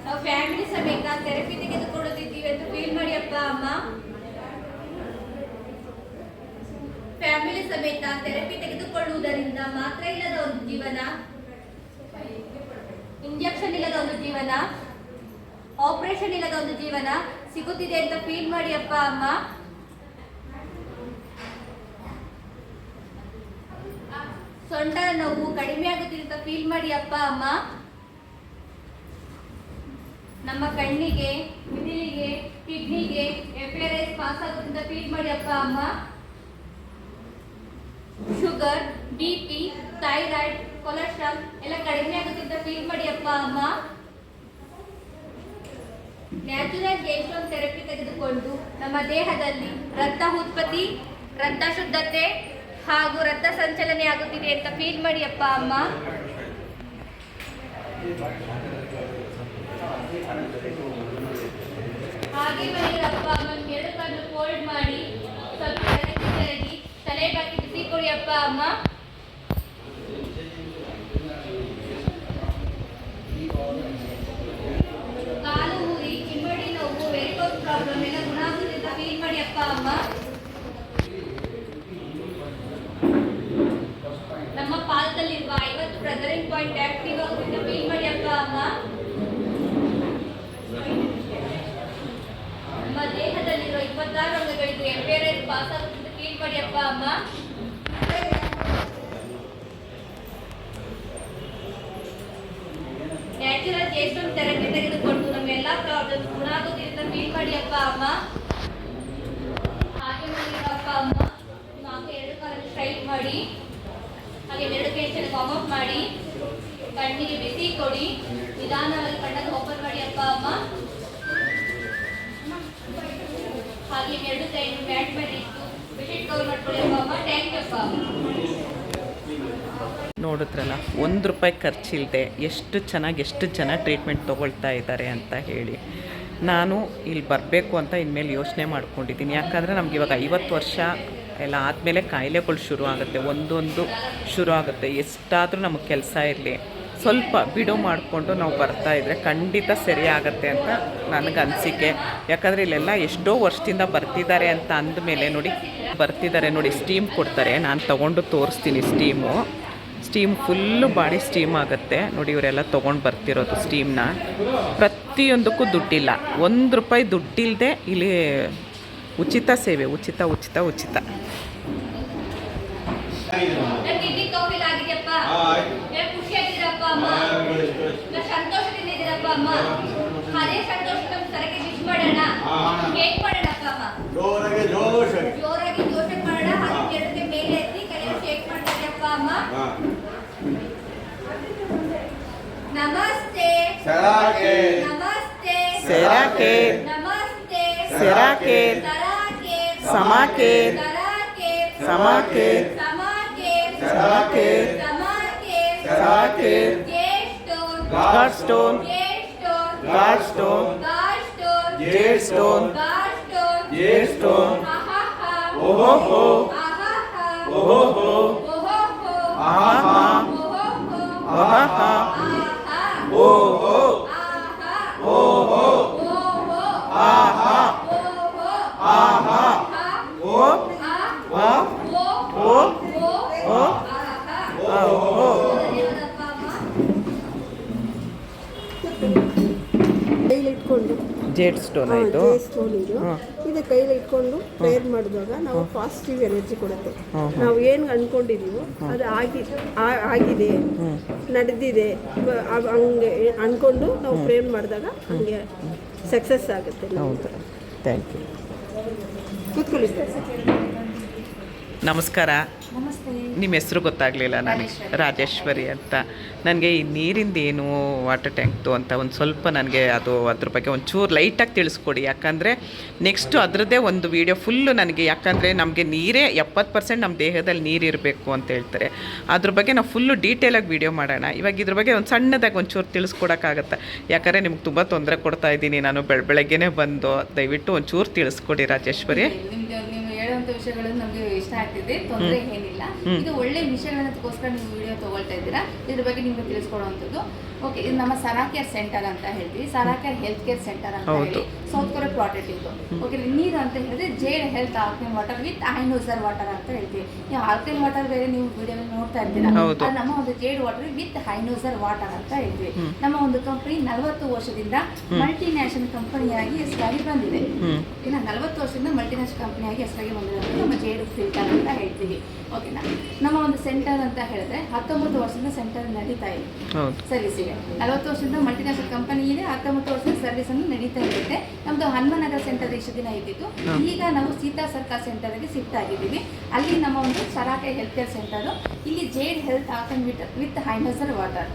ನಾವು ಫ್ಯಾಮಿಲಿ ಸಮೇತ ಥೆರಪಿ ತೆಗೆದುಕೊಳ್ಳುತ್ತಿದ್ದೀವಿ ಅಂತ ಫೀಲ್ ಮಾಡಿ ಅಪ್ಪ ಅಮ್ಮ. ಫ್ಯಾಮಿಲಿ ಸಮೇತ ಥೆರಪಿ ತೆಗೆದುಕೊಳ್ಳುವುದರಿಂದ ಮಾತ್ರ ಇಲ್ಲದ ಒಂದು ಜೀವನ, ಇಂಜೆಕ್ಷನ್ ಇಲ್ಲದ ಒಂದು ಜೀವನ, ಆಪರೇಷನ್ ಇಲ್ಲದ ಒಂದು ಜೀವನ ಸಿಗುತ್ತಿದೆ ಅಂತ ಫೀಲ್ ಮಾಡಿ ಅಪ್ಪ ಅಮ್ಮ. ಸೊಂಟ ನೋವು ಕಡಿಮೆ ಆಗುತ್ತಿದೆ ಅಂತ ಫೀಲ್ ಮಾಡಿ ಅಪ್ಪ ಅಮ್ಮ. ನಮ್ಮ ಕಣ್ಣಿಗೆ, ಮಿಡಿಲಿಗೆ, ಕಿಡ್ನಿಗೆ FRS ಪಾಸ್ ಆಗುತ್ತೆ ಅಂತ ಫೀಲ್ ಮಾಡಿ ಅಪ್ಪ ಅಮ್ಮ. ಶುಗರ್, BP, ಥೈರಾಯ್ಡ್, ಕೊಲೆಸ್ಟ್ರಾಲ್ ಎಲ್ಲ ಕಡಿಮೆ ಆಗುತ್ತೆ ಅಂತ ಫೀಲ್ ಮಾಡಿ ಅಪ್ಪ ಅಮ್ಮ. ನ್ಯಾಚುರಲ್ ಜೇಸ್ಟೋನ್ ಥೆರಪಿ ತೆಗೆದುಕೊಂಡು ನಮ್ಮ ದೇಹದಲ್ಲಿ ರಕ್ತ ಉತ್ಪತ್ತಿ, ರಕ್ತ ಶುದ್ಧತೆ ಹಾಗೂ ರಕ್ತ ಸಂಚಲನೆ ಆಗುತ್ತಿದೆ ಅಂತ ಫೀಲ್ ಮಾಡಿ ಅಪ್ಪ ಅಮ್ಮ. ಹಾಗೆ ಅಪ್ಪ ಅಮ್ಮ 2 ಕಣ್ಣು ಫೋಲ್ಡ್ ಮಾಡಿ ಸ್ವಲ್ಪ ತೆರಗಿ ತಲೆ ಬಾಕಿ ಬಿಸಿ ಕೊಡಿ ಅಪ್ಪ ಅಮ್ಮ. ಕಾಲು ಊರಿ, ಚಿಮ್ಮಡಿ ನೋವು, ವೆರಿಕೋಸ್ ಪ್ರಾಬ್ಲಮ್ ಎಲ್ಲ ಗುಣ ಆಗುತ್ತೆ ಅಂತ ಫೀಲ್ ಮಾಡಿ ಅಪ್ಪ ಅಮ್ಮ. ನಮ್ಮ ಪಾದದಲ್ಲಿರುವ 50 ಪ್ರೆಸರಿಂಗ್ ಪಾಯಿಂಟ್ ಆಕ್ಟಿವ್ ಆಗುತ್ತೆ ಅಂತ ಫೀಲ್ ಮಾಡಿ ಅಪ್ಪ ಅಮ್ಮ. ನಮ್ಮ ದೇಹದಲ್ಲಿರುವ 26 ಅಂಗಗಳಿಗೆ FRS ಪಾಸ್ ಆಗುತ್ತೆ ಅಂತ ಫೀಲ್ ಮಾಡಿ ಅಪ್ಪ ಅಮ್ಮ. ನ್ಯಾಚುರಲ್ ಜೇಸ್ಟೋನ್ ಥೆರಪಿ ತೆಗೆದುಕೊಂಡು ನಮ್ಮ ಎಲ್ಲ ಪ್ರಾಬ್ಲಮ್ ಗುಣ ಆಗುತ್ತಿದೆ ಅಂತ ಫೀಲ್ ಮಾಡಿ ಅಪ್ಪ ಅಮ್ಮ. ಹಾಗೆ ಅಪ್ಪ ಅಮ್ಮ ನಾಲ್ಕು 2 ಕಾಲನ್ನು ಸ್ಟ್ರೈಟ್ ಮಾಡಿ, ಹಾಗೆ 2 ಕೆಂಚನ್ನು ವಾರ್ಮ್ ಅಪ್ ಮಾಡಿ, ಕಣ್ಣಿಗೆ ಬಿಸಿ ಕೊಡಿ, ನಿಧಾನವಾಗಿ ಕಣ್ಣನ್ನು ಓಪನ್ ಮಾಡಿ ಅಪ್ಪ ಅಮ್ಮ. ಹಾಗೆ 2 ಕೈಯನ್ನು ಮ್ಯಾಟ್ ಮೇಲೆ ಇಟ್ಟು ಬೆಡ್ಶೀಟ್ ಕವರ್ ಮಾಡ್ಕೊಳ್ಳಿ ಅಪ್ಪ ಅಮ್ಮ. ಥ್ಯಾಂಕ್ ಯು ಅಪ್ಪ ಅಮ್ಮ. ನೋಡಿದ್ರಲ್ಲ, ₹1 ಖರ್ಚಿಲ್ಲದೆ ಎಷ್ಟು ಚೆನ್ನಾಗಿ ಎಷ್ಟು ಜನ ಟ್ರೀಟ್ಮೆಂಟ್ ತೊಗೊಳ್ತಾ ಇದ್ದಾರೆ ಅಂತ ಹೇಳಿ. ನಾನು ಇಲ್ಲಿ ಬರಬೇಕು ಅಂತ ಇನ್ಮೇಲೆ ಯೋಚನೆ ಮಾಡ್ಕೊಂಡಿದ್ದೀನಿ. ಯಾಕಂದರೆ ನಮ್ಗೆ ಇವಾಗ 50 ವರ್ಷ ಎಲ್ಲ ಆದಮೇಲೆ ಕಾಯಿಲೆಗಳು ಶುರು ಆಗುತ್ತೆ, ಒಂದೊಂದು ಶುರು ಆಗುತ್ತೆ. ಎಷ್ಟಾದರೂ ನಮಗೆ ಕೆಲಸ ಇರಲಿ, ಸ್ವಲ್ಪ ಬಿಡು ಮಾಡಿಕೊಂಡು ನಾವು ಬರ್ತಾಯಿದ್ರೆ ಖಂಡಿತ ಸರಿ ಆಗುತ್ತೆ ಅಂತ ನನಗೆ ಅನಿಸಿಕೆ. ಯಾಕಂದರೆ ಇಲ್ಲೆಲ್ಲ ಎಷ್ಟೋ ವರ್ಷದಿಂದ ಬರ್ತಿದ್ದಾರೆ ಅಂತ ಅಂದಮೇಲೆ ನೋಡಿ ಬರ್ತಿದ್ದಾರೆ ನೋಡಿ, ಸ್ಟೀಮ್ ಕೊಡ್ತಾರೆ. ನಾನು ತೊಗೊಂಡು ತೋರಿಸ್ತೀನಿ. ಸ್ಟೀಮ್ ಫುಲ್ಲು ಬಾಡಿ ಸ್ಟೀಮ್ ಆಗುತ್ತೆ ನೋಡಿ. ಇವರೆಲ್ಲ ತೊಗೊಂಡು ಬರ್ತಿರೋದು ಸ್ಟೀಮ್ನ. ಪ್ರತಿಯೊಂದಕ್ಕೂ ದುಡ್ಡಿಲ್ಲ, ₹1 ದುಡ್ಡಿಲ್ಲದೆ ಇಲ್ಲಿ ಉಚಿತ ಸೇವೆ, ಉಚಿತ. ಖುಷಿಯಾಗಿದ್ದೀರಪ್ಪ ಅಮ್ಮ, ಸಂತೋಷದಿಂದ ಇದ್ದೀರಪ್ಪ ಅಮ್ಮ. ಅದೇ ಸಂತೋಷ ನಮ್ಮ ಸರಕ್ಕೆ ವಿಶ್ ಮಾಡೋಣ, ಕೇಕ್ ಮಾಡೋಣಪ್ಪ ಅಮ್ಮ. ಜೋರಾಗಿ ಜೋಶ್ ಮಾಡೋಣ. ಹಾಗೆ 2 ಮೇಲೆ ಎತ್ತಿ ಕೈಯಲ್ಲಿ ಶೇಕ್ ಮಾಡ್ತಾರಪ್ಪ ಅಮ್ಮ. ನಮಸ್ತೆ ನಮಸ್ತೆ ಸೆರಾಕೆ ನಮಸ್ತೆ ಸೆರಾಕೆ ಸಮಾಕೆ ಸಮಾಕೆ ಸಮಾಕೆ ಸಮಾಕೆ ಗಾಡ್ ಸ್ಟೋನ್ ಜೇಡ್ ಸ್ಟೋನ್ ಓಹೋ ಓಹೋ ಆಹಾ ಆಹಾ ಓಹೋ ಓಹೋ ಆಹಾ ಆಹಾ ಓ ಆ ಓ ಓ ಓಹೋ. ಕೈಲಿ ಇಟ್ಕೊಂಡು ಜೇಡ್ ಸ್ಟೋನ್ ಆಯಿತು. ಸ್ಟೋನ್ ಇದು ಕೈಲಿ ಇಟ್ಕೊಂಡು ಪ್ರೇಯರ್ ಮಾಡಿದಾಗ ನಾವು ಪಾಸಿಟಿವ್ ಎನರ್ಜಿ ಕೊಡುತ್ತೆ. ನಾವು ಏನು ಅಂದ್ಕೊಂಡಿದ್ದೀವೋ ಅದು ಆಗಿದೆ, ನಡೆದಿದೆ, ಹಂಗೆ ಅಂದ್ಕೊಂಡು ನಾವು ಪ್ರೇಯರ್ ಮಾಡಿದಾಗ ಹಂಗೆ ಸಕ್ಸಸ್ ಆಗುತ್ತೆ. ಹೌದು, ಥ್ಯಾಂಕ್ ಯು. ಕೂತ್ಕೊಳ್ಳಿ. ನಮಸ್ಕಾರ. ನಮಸ್ತೆ. ನಿಮ್ಮ ಹೆಸರು ಗೊತ್ತಾಗಲಿಲ್ಲ ನನಗೆ. ರಾಜೇಶ್ವರಿ ಅಂತ. ನನಗೆ ಈ ನೀರಿಂದೇನು ವಾಟರ್ ಟ್ಯಾಂಕ್ದು ಅಂತ ಒಂದು ಸ್ವಲ್ಪ ನನಗೆ ಅದ್ರ ಬಗ್ಗೆ ಒಂಚೂರು ಲೈಟಾಗಿ ತಿಳಿಸ್ಕೊಡಿ. ಯಾಕಂದರೆ ನೆಕ್ಸ್ಟು ಅದರದ್ದೇ ಒಂದು ವೀಡಿಯೋ ಫುಲ್ಲು ನನಗೆ, ಯಾಕಂದರೆ ನಮಗೆ ನೀರೇ 70% ನಮ್ಮ ದೇಹದಲ್ಲಿ ನೀರಿರಬೇಕು ಅಂತ ಹೇಳ್ತಾರೆ. ಅದ್ರ ಬಗ್ಗೆ ನಾವು ಫುಲ್ಲು ಡೀಟೇಲಾಗಿ ವೀಡಿಯೋ ಮಾಡೋಣ. ಇವಾಗ ಇದ್ರ ಬಗ್ಗೆ ಒಂದು ಸಣ್ಣದಾಗಿ ಒಂಚೂರು ತಿಳಿಸ್ಕೊಡೋಕ್ಕಾಗತ್ತೆ? ಯಾಕಂದರೆ ನಿಮ್ಗೆ ತುಂಬ ತೊಂದರೆ ಕೊಡ್ತಾ ಇದ್ದೀನಿ ನಾನು ಬೆಳಗ್ಗೆನೇ ಬಂದು. ದಯವಿಟ್ಟು ಒಂಚೂರು ತಿಳಿಸ್ಕೊಡಿ ರಾಜೇಶ್ವರಿ. ನೀವು ಹೇಳುವಂತ ವಿಷಯಗಳು ನಮಗೆ ಇಷ್ಟ ಆಗ್ತಿದೆ, ತೊಂದರೆ ಏನಿಲ್ಲ. ಇದು ಒಳ್ಳೆ ವಿಷಯಗಳನ್ನೋಸ್ಕರ ನೀವು ವಿಡಿಯೋ ತಗೊಳ್ತಾ ಇದ್ದೀರಾ. ಇದ್ರ ಬಗ್ಗೆ ನಿಮ್ಗೆ ತಿಳಿಸ್ಕೊಡುವಂಥದ್ದು. ಓಕೆ, ಇದು ನಮ್ಮ ಸಾರಾ ಕೇರ್ ಸೆಂಟರ್ ಅಂತ ಹೇಳ್ತೀವಿ. ಸಾರಾ ಕೇರ್ ಹೆಲ್ತ್ ಕೇರ್ ಸೆಂಟರ್ ಅಂತ ಹೇಳಿ ಸೌತ್ ಕೊರಿಯಾ ಪ್ರಾಡಕ್ಟ್ ಇದು. ಓಕೆ, ನೀರು ಅಂತ ಹೇಳಿದ್ರೆ jade health alkaline water with ಹೈನೋಸರ್ ವಾಟರ್ ಅಂತ ಹೇಳ್ತೀವಿ. ನೀವು ಆಲ್ಕಲೈನ್ ವಾಟರ್ ಬೇರೆ ನೀವು ವಿಡಿಯೋ ನೋಡ್ತಾ ಇರ್ತೀರಾ, ಅದು ನಮ್ಮ ಒಂದು ಜೇಡ್ ವಾಟರ್ ವಿತ್ ಹೈನೋಸರ್ ವಾಟರ್ ಅಂತ ಹೇಳ್ತೀವಿ. ನಮ್ಮ ಒಂದು ಕಂಪನಿ 40 ವರ್ಷದಿಂದ ಮಲ್ಟಿ ನ್ಯಾಷನಲ್ ಕಂಪನಿಯಾಗಿ ಹೆಸರಾಗಿ ಬಂದಿದೆ. ಇನ್ನು 40 ವರ್ಷದಿಂದ ಮಲ್ಟಿ ನ್ಯಾಷನಲ್ ಕಂಪನಿಯಾಗಿ ಹೆಸರಾಗಿ ಬಂದಿರೋದು ನಮ್ಮ ಜೇಡ್ ಫಿಲ್ಟರ್ ಅಂತ ಹೇಳ್ತೀವಿ. ಓಕೆನಾ, ನಮ್ಮ ಒಂದು ಸೆಂಟರ್ ಅಂತ ಹೇಳಿದ್ರೆ 19 ವರ್ಷದಿಂದ ಸೆಂಟರ್ ನಡೀತಾ ಇದೆ ಸರ್ವಿಸ್ ಇದೆ. 40 ವರ್ಷದಿಂದ ಮಲ್ಟಿ ನ್ಯಾಷನಲ್ ಕಂಪನಿ ಇದೆ, 19 ವರ್ಷದ ಸರ್ವಿಸ್ ಅನ್ನು ನಡೀತಾ ಇರುತ್ತೆ. ನಮ್ದು ಹನುಮನಗರ ಸೆಂಟರ್ ಇಷ್ಟು ದಿನ ಇದ್ದಿತ್ತು. ಈಗ ನಾವು ಸೀತಾ ಸರ್ಕಲ್ ಸೆಂಟರ್ಗೆ ಶಿಫ್ಟ್ ಆಗಿದ್ದೀವಿ. ಅಲ್ಲಿ ನಮ್ಮ ಒಂದು ಸಾರಾ ಕೇರ್ ಹೆಲ್ತ್ ಕೇರ್ ಸೆಂಟರ್. ಇಲ್ಲಿ ಜೇಡ್ ಹೆಲ್ತ್ ಆಲ್ಕಲೈನ್ ವಿತ್ ಹೈನೋಸರ್ ವಾಟರ್.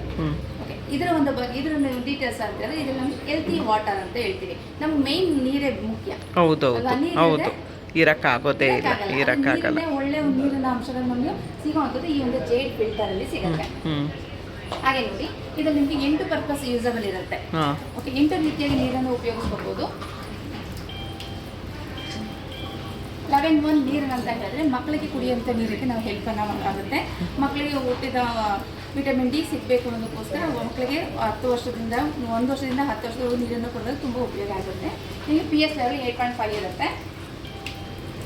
ಓಕೆ, ಇದರ ಒಂದು ಇದ್ರ ಡೀಟೇಲ್ಸ್ ಅಂತ ಹೇಳಿದ್ರೆ ಇದು ನಮ್ಗೆ ಹೆಲ್ತಿ ವಾಟರ್ ಅಂತ ಹೇಳ್ತೀವಿ. ನಮ್ಗೆ ಮೇನ್ ನೀರೇ ಮುಖ್ಯ. ಹೌದು, ಇರಕ್ಕಾಗೋದೇ ಇಲ್ಲ, ಇರಕ್ಕಾಗಲ್ಲ. ಒಳ್ಳೆ ನೀರಿನ ಅಂಶಗಳು ನಮಗೆ ಸಿಗುವಂಥದ್ದು ಈ ಒಂದು ಜೇಡ್ ಫಿಲ್ಟರ್ ಅಲ್ಲಿ ಸಿಗುತ್ತೆ. ಹಾಗೆ ನೋಡಿ, ಇದರಲ್ಲಿ ನಿಮಗೆ 8 ಪರ್ಪಸ್ ಯೂಸಬಲ್ ಇರುತ್ತೆ. ಓಕೆ, 8 ರೀತಿಯಾಗಿ ನೀರನ್ನು ಉಪಯೋಗಿಸ್ಕೋಬಹುದು. 11 ನೀರು ಅಂತ ಹೇಳಿದ್ರೆ ಮಕ್ಕಳಿಗೆ ಕುಡಿಯುವಂಥ ನೀರಿಗೆ ನಾವು ಹೆಲ್ಪ್ ಅನ್ನ ಮಾಡೋಕ್ಕಾಗುತ್ತೆ. ಮಕ್ಕಳಿಗೆ ಹುಟ್ಟಿದ ವಿಟಮಿನ್ ಡಿ ಸಿಗಬೇಕು ಅನ್ನೋದಕ್ಕೋಸ್ಕರ ಮಕ್ಕಳಿಗೆ 1 ವರ್ಷದಿಂದ 10 ವರ್ಷದವರೆಗೂ ನೀರನ್ನು ಕೊಡೋದು ತುಂಬ ಉಪಯೋಗ ಆಗುತ್ತೆ. ನಿಮಗೆ PS ಲೆವೆಲ್ 8.5 ಇರುತ್ತೆ.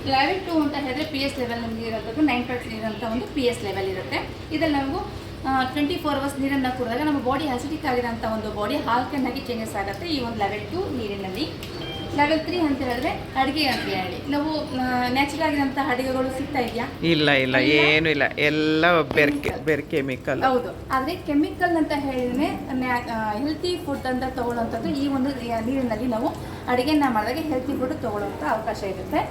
ಲೆವೆಲ್ 2 ಅಂತ ಹೇಳಿದ್ರೆ PS ಲೆವೆಲ್ ನಮಗೆ ಇರೋದು 9.3 ಇರೋಂಥ ಒಂದು PS ಲೆವೆಲ್ ಇರುತ್ತೆ. ಇದರಲ್ಲಿ ನಾವು 24 ಅವರ್ಸ್ ನೀರನ್ನು ಕುಡಿದಾಗ ನಮ್ಮ ಬಾಡಿ ಆಸಿಡಿಕ್ ಆಗಿರೋಂಥ ಒಂದು ಬಾಡಿ ಆಲ್ಕಲೈನ್ ಆಗಿ ಚೇಂಜಸ್ ಆಗುತ್ತೆ ಈ ಒಂದು ಲೆವೆಲ್ 2 ನೀರಿನಲ್ಲಿ. ಲೆವೆಲ್ 3 ಅಂತ ಹೇಳಿದ್ರೆ ಅಡುಗೆ ಅಂತ ಹೇಳಿ ನಾವು ನ್ಯಾಚುರಲ್ ಆಗಿರೋಂಥ ಅಡುಗೆಗಳು ಸಿಗ್ತಾ ಇದೆಯಾ? ಇಲ್ಲ, ಏನು ಇಲ್ಲ, ಎಲ್ಲ ಬೇರೆ ಕೆಮಿಕಲ್. ಹೌದು, ಆದರೆ ಕೆಮಿಕಲ್ ಅಂತ ಹೇಳಿದ್ರೆ ಹೆಲ್ತಿ ಫುಡ್ ಅಂತ ತಗೊಳ್ಳೋಂಥದ್ದು ಈ ಒಂದು ನೀರಿನಲ್ಲಿ ನಾವು ಅಡುಗೆನ ಮಾಡಿದಾಗ ಹೆಲ್ತಿ ಫುಡ್ ತಗೊಳ್ಳೋಂಥ ಅವಕಾಶ ಇರುತ್ತೆ.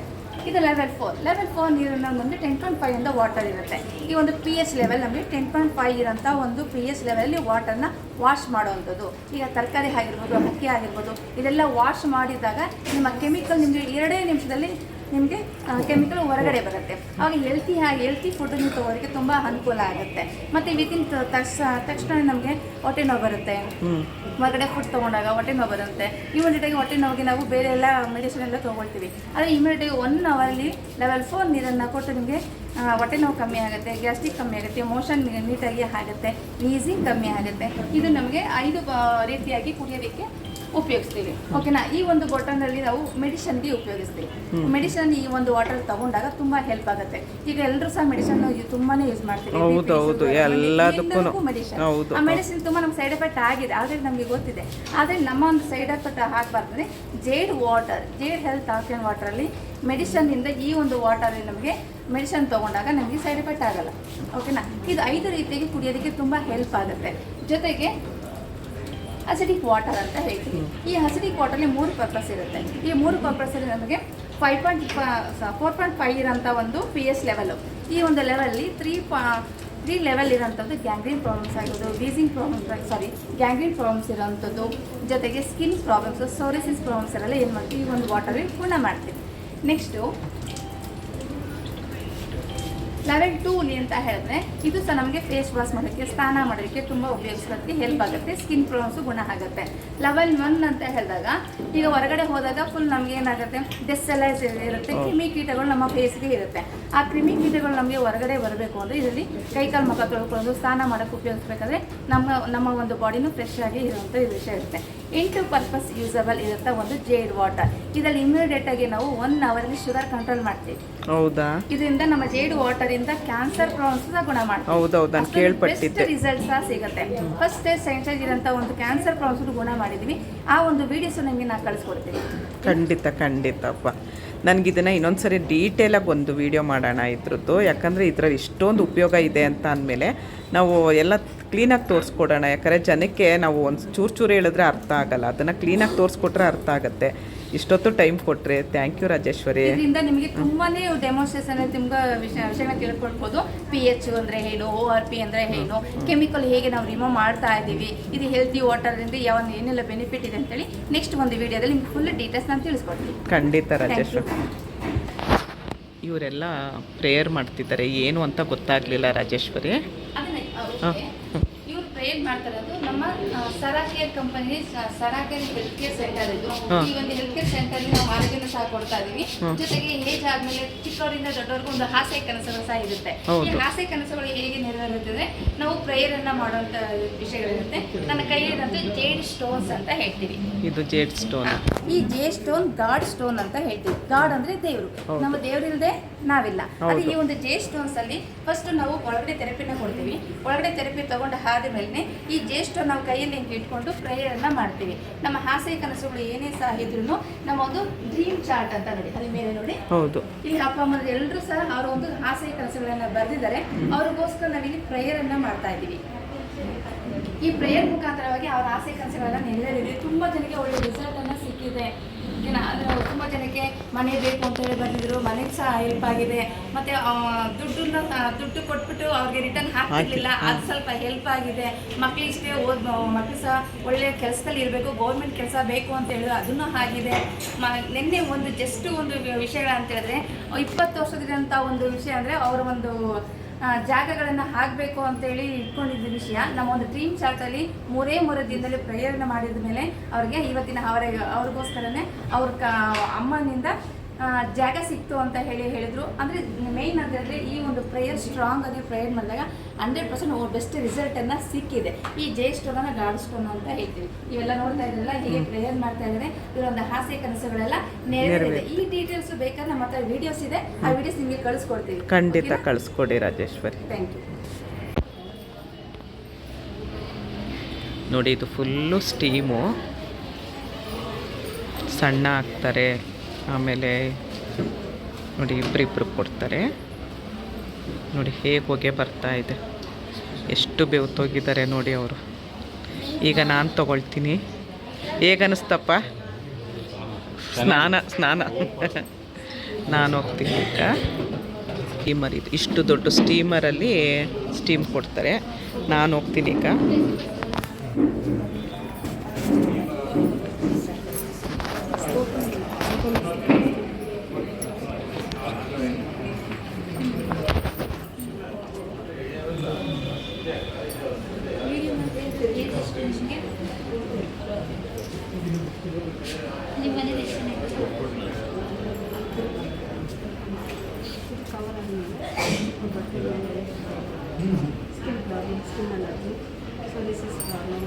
ಇದು ಲೆವೆಲ್ 4 ನೀರನ್ನು ನಮಗೆ 10.5 ಇಂದ ವಾಟರ್ ಇರುತ್ತೆ. ಈ ಒಂದು PS ಲೆವೆಲ್ ನಮಗೆ 10.5 ಇರೋಂಥ ಒಂದು PS ಲೆವೆಲಲ್ಲಿ ವಾಟರ್ನ ವಾಶ್ ಮಾಡುವಂಥದ್ದು. ಈಗ ತರಕಾರಿ ಆಗಿರ್ಬೋದು, ಅಕ್ಕಿ ಆಗಿರ್ಬೋದು, ಇದೆಲ್ಲ ವಾಶ್ ಮಾಡಿದಾಗ ನಿಮ್ಮ ಕೆಮಿಕಲ್ ನಿಮಗೆ 2 ನಿಮಿಷದಲ್ಲಿ ನಿಮಗೆ ಕೆಮಿಕಲ್ ಹೊರಗಡೆ ಬರುತ್ತೆ. ಆವಾಗ ಹೆಲ್ತಿ ಫುಡ್ ನೀವು ತಗೋದಕ್ಕೆ ತುಂಬ ಅನುಕೂಲ ಆಗುತ್ತೆ. ಮತ್ತು ವಿತಿನ್ ತಕ್ಷಣ ನಮಗೆ ಹೊಟ್ಟೆ ನೋವು ಬರುತ್ತೆ. ಹೊರಗಡೆ ಫುಡ್ ತೊಗೊಂಡಾಗ ಹೊಟ್ಟೆ ನೋವು ಬರುತ್ತೆ. ಇಮಿಡಿಯೇಟಾಗಿ ಹೊಟ್ಟೆ ನೋವಿಗೆ ನಾವು ಬೇರೆ ಎಲ್ಲ ಮೆಡಿಸಿನ್ ಎಲ್ಲ ತೊಗೊಳ್ತೀವಿ. ಆದರೆ ಇಮಿಡಿಯೇಟಾಗಿ 1 ಅವರಲ್ಲಿ ಲೆವೆಲ್ 4 ನೀರನ್ನು ಕೊಟ್ಟು ನಿಮಗೆ ಹೊಟ್ಟೆ ನೋವು ಕಮ್ಮಿ ಆಗುತ್ತೆ, ಗ್ಯಾಸ್ಟ್ರಿಕ್ ಕಮ್ಮಿ ಆಗುತ್ತೆ, ಮೋಷನ್ ನೀಟಾಗಿ ಆಗುತ್ತೆ, ವೀಸಿಂಗ್ ಕಮ್ಮಿ ಆಗುತ್ತೆ. ಇದು ನಮಗೆ 5 ರೀತಿಯಾಗಿ ಕುಡಿಯೋದಕ್ಕೆ ಉಪಯೋಗಿಸ್ತೀವಿ. ಓಕೆನಾ, ಈ ಒಂದು ಬಾಟಲ್ನಲ್ಲಿ ನಾವು ಮೆಡಿಷನ್ಗೆ ಉಪಯೋಗಿಸ್ತೀವಿ. ಮೆಡಿಷನ್ ಈ ಒಂದು ವಾಟರ್ ತಗೊಂಡಾಗ ತುಂಬಾ ಹೆಲ್ಪ್ ಆಗುತ್ತೆ. ಈಗ ಎಲ್ಲರೂ ಸಹ ಮೆಡಿಷನ್ ತುಂಬಾನೇ ಯೂಸ್ ಮಾಡ್ತೀವಿ. ಮೆಡಿಷನ್ ಆ ಮೆಡಿಸಿನ್ ತುಂಬಾ ನಮ್ಗೆ ಸೈಡ್ ಎಫೆಕ್ಟ್ ಆಗಿದೆ, ಆಲ್ರೆಡಿ ನಮಗೆ ಗೊತ್ತಿದೆ. ಆದರೆ ನಮ್ಮ ಒಂದು ಸೈಡ್ ಎಫೆಕ್ಟ್ ಆಗಬಾರ್ದು. ಜೇಡ್ ಹೆಲ್ತ್ ಆಲ್ಕಲೈನ್ ವಾಟರಲ್ಲಿ ಮೆಡಿಷನ್ ಇಂದ ಈ ಒಂದು ವಾಟರ್ ನಮಗೆ ಮೆಡಿಷನ್ ತಗೊಂಡಾಗ ನಮಗೆ ಸೈಡ್ ಎಫೆಕ್ಟ್ ಆಗಲ್ಲ. ಓಕೆನಾ, ಇದು 5 ರೀತಿಯಾಗಿ ಕುಡಿಯೋದಕ್ಕೆ ತುಂಬಾ ಹೆಲ್ಪ್ ಆಗುತ್ತೆ. ಜೊತೆಗೆ ಅಸಿಡಿಕ್ ವಾಟರ್ ಅಂತ ಹೇಳ್ತೀವಿ. ಈ ಅಸಿಡಿಕ್ ವಾಟರ್ಲಿ 3 ಪರ್ಪಸ್ ಇರುತ್ತೆ. ಈ 3 ಪರ್ಪಸಲ್ಲಿ ನಮಗೆ 4.5 ಇರೋಂಥ ಒಂದು PS ಲೆವೆಲು. ಈ ಒಂದು ಲೆವೆಲ್ಲಿ 3 ಲೆವೆಲ್ ಇರೋಂಥದ್ದು ಗ್ಯಾಂಗ್ರೀನ್ ಪ್ರಾಬ್ಲಮ್ಸ್ ಆಗಿರೋದು, ಗ್ಯಾಂಗ್ರೀನ್ ಪ್ರಾಬ್ಲಮ್ಸ್ ಇರೋಂಥದ್ದು, ಜೊತೆಗೆ ಸ್ಕಿನ್ ಪ್ರಾಬ್ಲಮ್ಸ್, ಸೋರಿಸಿಸ್ ಪ್ರಾಬ್ಲಮ್ಸ್ ಎಲ್ಲ ಏನು ಮಾಡ್ತೀವಿ ಈ ಒಂದು ವಾಟರಲ್ಲಿ ಗುಣ ಮಾಡ್ತೀವಿ. ನೆಕ್ಸ್ಟು ಲೆವೆಲ್ 2 ಅಂತ ಹೇಳಿದ್ರೆ ಇದು ಸಹ ನಮಗೆ ಫೇಸ್ ವಾಶ್ ಮಾಡೋಕ್ಕೆ, ಸ್ನಾನ ಮಾಡೋಕ್ಕೆ ತುಂಬ ಉಪಯೋಗಿಸೋದಕ್ಕೆ ಹೆಲ್ಪ್ ಆಗುತ್ತೆ. ಸ್ಕಿನ್ ಪ್ರಾಬ್ಲಮ್ಸು ಗುಣ ಆಗುತ್ತೆ. ಲೆವೆಲ್ 1 ಅಂತ ಹೇಳಿದಾಗ ಈಗ ಹೊರಗಡೆ ಹೋದಾಗ ಫುಲ್ ನಮಗೆ ಏನಾಗುತ್ತೆ, ಡೆಸ್ ಎಲ್ಲ ಇರುತ್ತೆ, ಕ್ರಿಮಿಕೀಟಗಳು ನಮ್ಮ ಫೇಸ್ಗೆ ಇರುತ್ತೆ. ಆ ಕ್ರಿಮಿಕೀಟಗಳು ನಮಗೆ ಹೊರಗಡೆ ಬರಬೇಕು ಅಂದರೆ ಇದರಲ್ಲಿ ಕೈಕಾಲು ಮುಖ ತೊಳ್ಕೊಂಡು ಸ್ನಾನ ಮಾಡೋಕ್ಕೆ ಉಪಯೋಗಿಸ್ಬೇಕಾದ್ರೆ ನಮ್ಮ ಒಂದು ಬಾಡಿನೂ ಫ್ರೆಶ್ ಆಗಿ ಇರುವಂಥ ವಿಷಯ ಇರುತ್ತೆ. 8 ಪರ್ಪಸ್ ಯೂಸಬಲ್ ಇರುತ್ತೆ ಒಂದು ಜೇಡ್ ವಾಟರ್. ಇದರಲ್ಲಿ ಇಮಿಡಿಯೇಟ್ ಆಗಿ ನಾವು 1 ಅವರಲ್ಲಿ ಶುಗರ್ ಕಂಟ್ರೋಲ್ ಮಾಡ್ತೀವಿ. ಹೌದಾ, ಇದರಿಂದ ನಮ್ಮ ಜೇಡ್ ವಾಟರ್ ಇಂದ ಕ್ಯಾನ್ಸರ್ ಪ್ರಾಬ್ಲಮ್ಸ್ ಗುಣ ಮಾಡ್ತೀವಿ. ಬೆಸ್ಟ್ ರಿಸಲ್ಟ್ಸ್ ಸಿಗುತ್ತೆ. ಫಸ್ಟ್ ಸ್ಟೇಜ್ ಸೆಕೆಂಡ್ ಸ್ಟೇಜ್ ಇರೋಂಥ ಒಂದು ಕ್ಯಾನ್ಸರ್ ಪ್ರಾಬ್ಲಮ್ಸ್ ಗುಣ ಮಾಡಿದ್ವಿ. ಆ ಒಂದು ವಿಡಿಯೋಸ್ ನಿಮಗೆ ನಾನು ಕಳಿಸ್ಕೊಡ್ತೀನಿ. ಖಂಡಿತಪ್ಪ. ನನಗಿದನ್ನು ಇನ್ನೊಂದ್ಸರಿ ಡೀಟೇಲಾಗಿ ಒಂದು ವಿಡಿಯೋ ಮಾಡೋಣ ಇದ್ರದ್ದು. ಯಾಕಂದರೆ ಇದರಲ್ಲಿ ಇಷ್ಟೊಂದು ಉಪಯೋಗ ಇದೆ ಅಂತ ಅಂದಮೇಲೆ ನಾವು ಎಲ್ಲ ಕ್ಲೀನಾಗಿ ತೋರಿಸ್ಕೊಡೋಣ. ಯಾಕಂದರೆ ಜನಕ್ಕೆ ನಾವು ಒಂದು ಚೂರು ಹೇಳಿದ್ರೆ ಅರ್ಥ ಆಗಲ್ಲ, ಅದನ್ನು ಕ್ಲೀನಾಗಿ ತೋರಿಸ್ಕೊಟ್ರೆ ಅರ್ಥ ಆಗುತ್ತೆ. ಇಷ್ಟೊತ್ತು ಟೈಮ್ ಕೊಟ್ರೆ ಥ್ಯಾಂಕ್ ಯು ರಾಜೇಶ್ವರಿ. ಇದರಿಂದ ನಿಮಗೆ ತುಂಬಾನೇ ಡೆಮೋನ್ಸ್ಟ್ರೇಷನ್ ತುಂಬ ವಿಷಯನ ತಿಳ್ಕೊಳ್ಬೋದು. pH ಅಂದರೆ ಏನು, ORP ಅಂದರೆ ಏನು, ಕೆಮಿಕಲ್ ಹೇಗೆ ನಾವು ರಿಮೂವ್ ಮಾಡ್ತಾ ಇದ್ದೀವಿ, ಇದು ಹೆಲ್ತಿ ವಾಟರಿಂದ ಏನೆಲ್ಲ ಬೆನಿಫಿಟ್ ಇದೆ ಅಂತೇಳಿ ನೆಕ್ಸ್ಟ್ ಒಂದು ವಿಡಿಯೋದಲ್ಲಿ ನಿಮ್ಗೆ ಫುಲ್ ಡೀಟೇಲ್ಸ್ ನಾನು ತಿಳಿಸ್ಕೊಡ್ತೀನಿ. ಖಂಡಿತ ರಾಜೇಶ್ವರಿ. ಇವರೆಲ್ಲ ಪ್ರೇಯರ್ ಮಾಡ್ತಿದ್ದಾರೆ, ಏನು ಅಂತ ಗೊತ್ತಾಗಲಿಲ್ಲ ರಾಜೇಶ್ವರಿ. ಅದನ್ನೇ ಇವ್ರು ಪ್ರೇಯರ್ ಮಾಡ್ತಾರದು ನಮ್ಮ ಸರಾಕೇರ್ ಕಂಪನಿ, ಸರಾಕೇರ್ ಹೆಲ್ತ್ ಕೇರ್ ಸೆಂಟರ್ ಇದು. ಈ ಒಂದು ಹೆಲ್ತ್ ಕೇರ್ ಸೆಂಟರ್ ನಾವು ಆರೋಗ್ಯನ ಸಹ ಕೊಡ್ತಾ ಇದೀವಿ. ಜೊತೆಗೆ ಏಜ್ ಆದ್ಮೇಲೆ ಚಿಕ್ಕವರಿಂದ ದೊಡ್ಡವರೆಗೂ ಒಂದು ಹಾಸ್ಯ ಕನಸುಗಳು ಸಹ ಇರುತ್ತೆ. ಈ ಹಾಸ್ಯ ಕನಸುಗಳು ಹೇಗೆ ನೆರವೇರುತ್ತದೆ, ನಾವು ಪ್ರೇಯರ್ ಅನ್ನ ಮಾಡುವಂತ ವಿಷಯಗಳಿರುತ್ತೆ. ನನ್ನ ಕೈಯಲ್ಲಿರೋದು ಜೇಡ್ ಸ್ಟೋನ್ಸ್ ಅಂತ ಹೇಳ್ತೀವಿ. ಇದು ಜೇಡ್ ಸ್ಟೋನ್. ಈ ಜೇಡ್ ಸ್ಟೋನ್ ಗಾಡ್ ಸ್ಟೋನ್ ಅಂತ ಹೇಳ್ತೀವಿ. ಗಾಡ್ ಅಂದ್ರೆ ದೇವರು, ನಮ್ಮ ದೇವರಿಲ್ಲದೆ ನಾವಿಲ್ಲ. ಅದೇ ಈ ಒಂದು ಜೇಡ್ ಸ್ಟೋನ್ಸ್ ಅಲ್ಲಿ ಫಸ್ಟ್ ನಾವು ಒಳಗಡೆ ಥೆರಪಿನ ಕೊಡ್ತೀವಿ. ಒಳಗಡೆ ಥೆರಪಿ ತಗೊಂಡು ಆದ ಮೇಲೆ ಈ ಜೇಡ್ ಸ್ಟೋನ್ ನಾವು ಕೈಯಲ್ಲಿ ಇಟ್ಕೊಂಡು ಪ್ರೇಯರ್ ಅನ್ನ ಮಾಡ್ತೀವಿ. ನಮ್ಮ ಹಾಸ್ಯ ಕನಸುಗಳು ಏನೇ ಸಹ ಇದ್ರೂ ನಮ್ಮ ಒಂದು ಡ್ರೀಮ್ ಚಾರ್ಟ್ ಅಂತ ನೋಡಿ, ಅದ್ರ ಮೇಲೆ ನೋಡಿ. ಹೌದು, ಇಲ್ಲಿ ಅಪ್ಪ ಅಮ್ಮ ಎಲ್ಲರೂ ಸಹ ಅವರ ಒಂದು ಹಾಸ್ಯ ಕನಸುಗಳನ್ನ ಬರೆದಿದ್ದಾರೆ. ಅವ್ರಿಗೋಸ್ಕರ ನಾವಿಲ್ಲಿ ಪ್ರೇಯರ್ ಅನ್ನ ಮಾಡ್ತಾ ಇದ್ದೀವಿ. ಈ ಪ್ರೇಯರ್ ಮುಖಾಂತರವಾಗಿ ಅವರ ಆಸೆ ಕನಸುಗಳನ್ನ ನೆರವೇರಿದೆ. ತುಂಬಾ ಜನಕ್ಕೆ ಒಳ್ಳೆ ರಿಸಲ್ಟ್ ಅನ್ನ ಸಿಕ್ಕಿದೆ. ತುಂಬ ಜನಕ್ಕೆ ಮನೆ ಬೇಕು ಅಂತ ಹೇಳಿ ಬಂದಿದ್ರು, ಮನೆಗೆ ಸಹ ಹೆಲ್ಪ್ ಆಗಿದೆ. ಮತ್ತೆ ದುಡ್ಡು ಕೊಟ್ಬಿಟ್ಟು ಅವ್ರಿಗೆ ರಿಟರ್ನ್ ಹಾಕ್ತಿರ್ಲಿಲ್ಲ, ಅದು ಸ್ವಲ್ಪ ಹೆಲ್ಪ್ ಆಗಿದೆ. ಮಕ್ಕಳಿಗೆ ಮಕ್ಕಳು ಸಹ ಒಳ್ಳೆ ಕೆಲಸದಲ್ಲಿ ಇರಬೇಕು, ಗೌರ್ಮೆಂಟ್ ಕೆಲಸ ಬೇಕು ಅಂತ ಹೇಳಿದ್ರು, ಅದನ್ನು ಆಗಿದೆ. ನಿನ್ನೆ ಒಂದು ಜಸ್ಟ್ ಒಂದು ವಿಷಯಗಳಂತ ಹೇಳಿದ್ರೆ 20 ವರ್ಷದಂಥ ಒಂದು ವಿಷಯ ಅಂದರೆ ಅವರ ಒಂದು ಜಾಗಗಳನ್ನು ಹಾಕಬೇಕು ಅಂತೇಳಿ ಇಟ್ಕೊಂಡಿದ್ದ ವಿಷಯ. ನಮ್ಮ ಒಂದು ಡ್ರೀಮ್ ಚಾರ್ಟಲ್ಲಿ 3 ದಿನದಲ್ಲಿ ಪ್ರೇಯರ್ನ ಮಾಡಿದ ಮೇಲೆ ಅವ್ರಿಗೆ ಇವತ್ತಿನ ಅವ್ರಿಗೋಸ್ಕರನೇ ಅವ್ರ ಅಮ್ಮನಿಂದ ಜಾಗ ಸಿಕ್ತು ಅಂತ ಹೇಳಿದರು. ಅಂದರೆ ಮೇಯ್ನ್ ಅಂತ ಹೇಳಿದ್ರೆ ಈ ಒಂದು ಪ್ರೇಯರ್ ಸ್ಟ್ರಾಂಗ್ ಆಗಿ ಪ್ರೇಯರ್ ಮಾಡಿದಾಗ 100% ಬೆಸ್ಟ್ ರಿಸಲ್ಟನ್ನು ಸಿಕ್ಕಿದೆ. ಈ ಜೇ ಸ್ಟೋನನ್ನು ಗಾಡ್ ಸ್ಟೋನ್ ಅಂತ ಹೇಳ್ತೀವಿ. ಇವೆಲ್ಲ ನೋಡ್ತಾ ಇದ್ರಲ್ಲ ಹೇಗೆ ಪ್ರೇಯರ್ ಮಾಡ್ತಾ ಇದ್ದಾರೆ, ಇವರೊಂದು ಹಾಸ್ಯ ಕನಸುಗಳೆಲ್ಲ ನೆರವೇರಿದೆ. ಈ ಡೀಟೇಲ್ಸ್ ಬೇಕಾದ್ರೆ ನಮ್ಮ ಹತ್ರ ವಿಡಿಯೋಸ್ ಇದೆ, ಆ ವಿಡಿಯೋಸ್ ನಿಮಗೆ ಕಳಿಸ್ಕೊಡ್ತೀವಿ. ಖಂಡಿತ ಕಳಿಸ್ಕೊಡಿ ರಾಜೇಶ್ವರಿ. Thank you. ನೋಡಿ, ಇದು ಫುಲ್ಲು ಸ್ಟೀಮು, ಸಣ್ಣ ಹಾಕ್ತಾರೆ. ಆಮೇಲೆ ನೋಡಿ ಇಬ್ಬರಿಬ್ಬರು ಕೊಡ್ತಾರೆ. ನೋಡಿ ಹೇಗೆ ಹೊಗೆ ಬರ್ತಾ ಇದೆ, ಎಷ್ಟು ಬೆವ್ತೋಗಿದ್ದಾರೆ ನೋಡಿ ಅವರು. ಈಗ ನಾನು ತಗೊಳ್ತೀನಿ. ಹೇಗನ್ನಿಸ್ತಪ್ಪ ಸ್ನಾನ ನಾನು ಹೋಗ್ತೀನಿ ಈಗ. ಸ್ಟೀಮರ್ ಇದು, ಇಷ್ಟು ದೊಡ್ಡ ಸ್ಟೀಮರಲ್ಲಿ ಸ್ಟೀಮ್ ಕೊಡ್ತಾರೆ. ನಾನು ಹೋಗ್ತೀನಿ ಈಗ. ನಿಮ್ಮ ಮನೇಲಿ ಎಷ್ಟು ಜನ ಇದ್ದೀರಾ? Skin problem, skin allergy, psoriasis problem,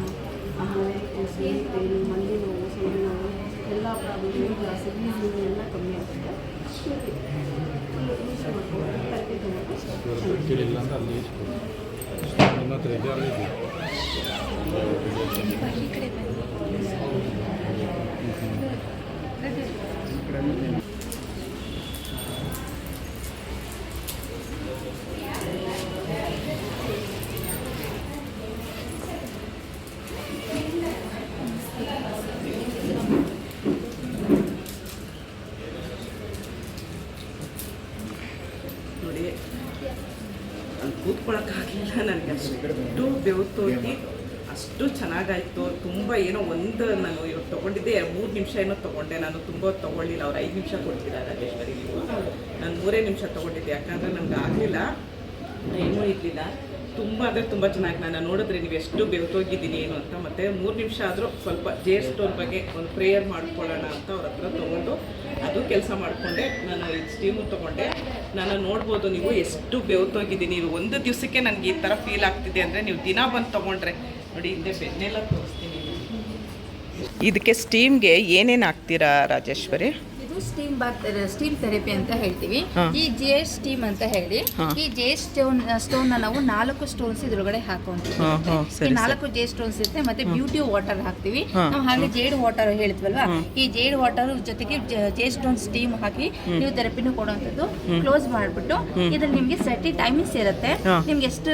ಆಮೇಲೆ ಪೇನು, ಮಂಡಿ ನೋವು, ಸೊಳ್ಳೆ ನೋವು, ಎಲ್ಲ ಪ್ರಾಬ್ಲಮ್ ಜಾಸ್ತಿ, ಈಸಿಂಗ್ ಎಲ್ಲ ಕಮ್ಮಿ ಆಗುತ್ತೆ. ಯೂಸ್ ಮಾಡ್ಕೊಂಡು ತರಕಾರಿ ನೋಡಿ, ಅಲ್ಲಿ ಕೂತ್ಕೊಳ್ಳೋಕ್ಕಾಗಲಿಲ್ಲ ನನಗೆ. ಅಷ್ಟು ಬೆವ್ತೋಗಿ ಅಷ್ಟು ಚೆನ್ನಾಗಾಯಿತು. ತುಂಬ ಏನೋ ನಾನು ಇವಾಗ ತೊಗೊಂಡಿದ್ದೆ 3 ನಿಮಿಷ ಏನೋ ತೊಗೊಂಡೆ. ನಾನು ತುಂಬ ತೊಗೊಳ್ಳಿಲ್ಲ, ಅವ್ರು 5 ನಿಮಿಷ ಕೊಡ್ತಿದ್ದಾರೆ ರಾಜೇಶ್ವರಿ. ನೀವು ನಾನು 3 ನಿಮಿಷ ತೊಗೊಂಡಿದ್ದೆ, ಯಾಕಂದರೆ ನನಗೆ ಆಗಲಿಲ್ಲ, ಏನೂ ಇರಲಿಲ್ಲ. ತುಂಬ ಅಂದರೆ ತುಂಬ ಚೆನ್ನಾಗಿ ನಾನು ನೋಡಿದ್ರೆ ನೀವು ಎಷ್ಟು ಬೆವ್ತೋಗಿದ್ದೀನಿ ಏನು ಅಂತ. ಮತ್ತು 3 ನಿಮಿಷ ಆದರೂ ಸ್ವಲ್ಪ ಜೇಡ್ ಸ್ಟೋನ್ ಬಗ್ಗೆ ಒಂದು ಪ್ರೇಯರ್ ಮಾಡ್ಕೊಳ್ಳೋಣ ಅಂತ ಅವ್ರ ಹತ್ರ ತೊಗೊಂಡು ಅದು ಕೆಲಸ ಮಾಡಿಕೊಂಡೆ. ನಾನು ಇದು ಸ್ಟೀಮು ತೊಗೊಂಡೆ. ನಾನು ನೋಡ್ಬೋದು ನೀವು ಎಷ್ಟು ಬೆವ್ತೋಗಿದ್ದೀನಿ. ಇದು ಒಂದು ದಿವಸಕ್ಕೆ ನನಗೆ ಈ ಥರ ಫೀಲ್ ಆಗ್ತಿದೆ ಅಂದರೆ ನೀವು ದಿನ ಬಂದು ತೊಗೊಂಡ್ರೆ ನೋಡಿ, ಹಿಂದೆ ಬೆನ್ನೆಲ್ಲ ತೋರಿಸ್ತೀನಿ. ಇದಕ್ಕೆ ಸ್ಟೀಮ್ಗೆ ಏನೇನು ಹಾಕ್ತೀರಾ ರಾಜೇಶ್ವರಿ? ಇದು ಸ್ಟೀಮ್ ಥೆರಪಿ ಅಂತ ಹೇಳ್ತೀವಿ. ಈ ಜೆ ಸ್ಟೀಮ್ ಅಂತ ಹೇಳಿ ಹಾ. ಈ ಜೆ ಸ್ಟೋನ್ ನಾವು 4 ಸ್ಟೋನ್ಸ್ ಇದ್ರೊಳಗಡೆ ಹಾಕೊಂತೀವಿ. ಈ 4 ಜೆ ಸ್ಟೋನ್ಸ್ ಇರುತ್ತೆ, ಮತ್ತೆ ಬ್ಯೂಟಿ ವಾಟರ್ ಹಾಕ್ತಿವಿ ನಾವು. ಹಾಗೆ ಜೇಡ್ ವಾಟರ್ ಹೇಳಿದ್ವಲ್ವಾ, ಈ ಜೇಡ್ ವಾಟರ್ ಜೊತೆಗೆ ಜೆ ಸ್ಟೋನ್ ಸ್ಟೀಮ್ ಹಾಕಿ ನೀವು ಥೆರಪಿನೂ ಕೊಡುವಂಥದ್ದು. ಕ್ಲೋಸ್ ಮಾಡಿಬಿಟ್ಟು ಇದ್ರಲ್ಲಿ ನಿಮ್ಗೆ ಸೆಟಿ ಟೈಮಿಂಗ್ಸ್ ಇರುತ್ತೆ. ನಿಮ್ಗೆ ಎಷ್ಟು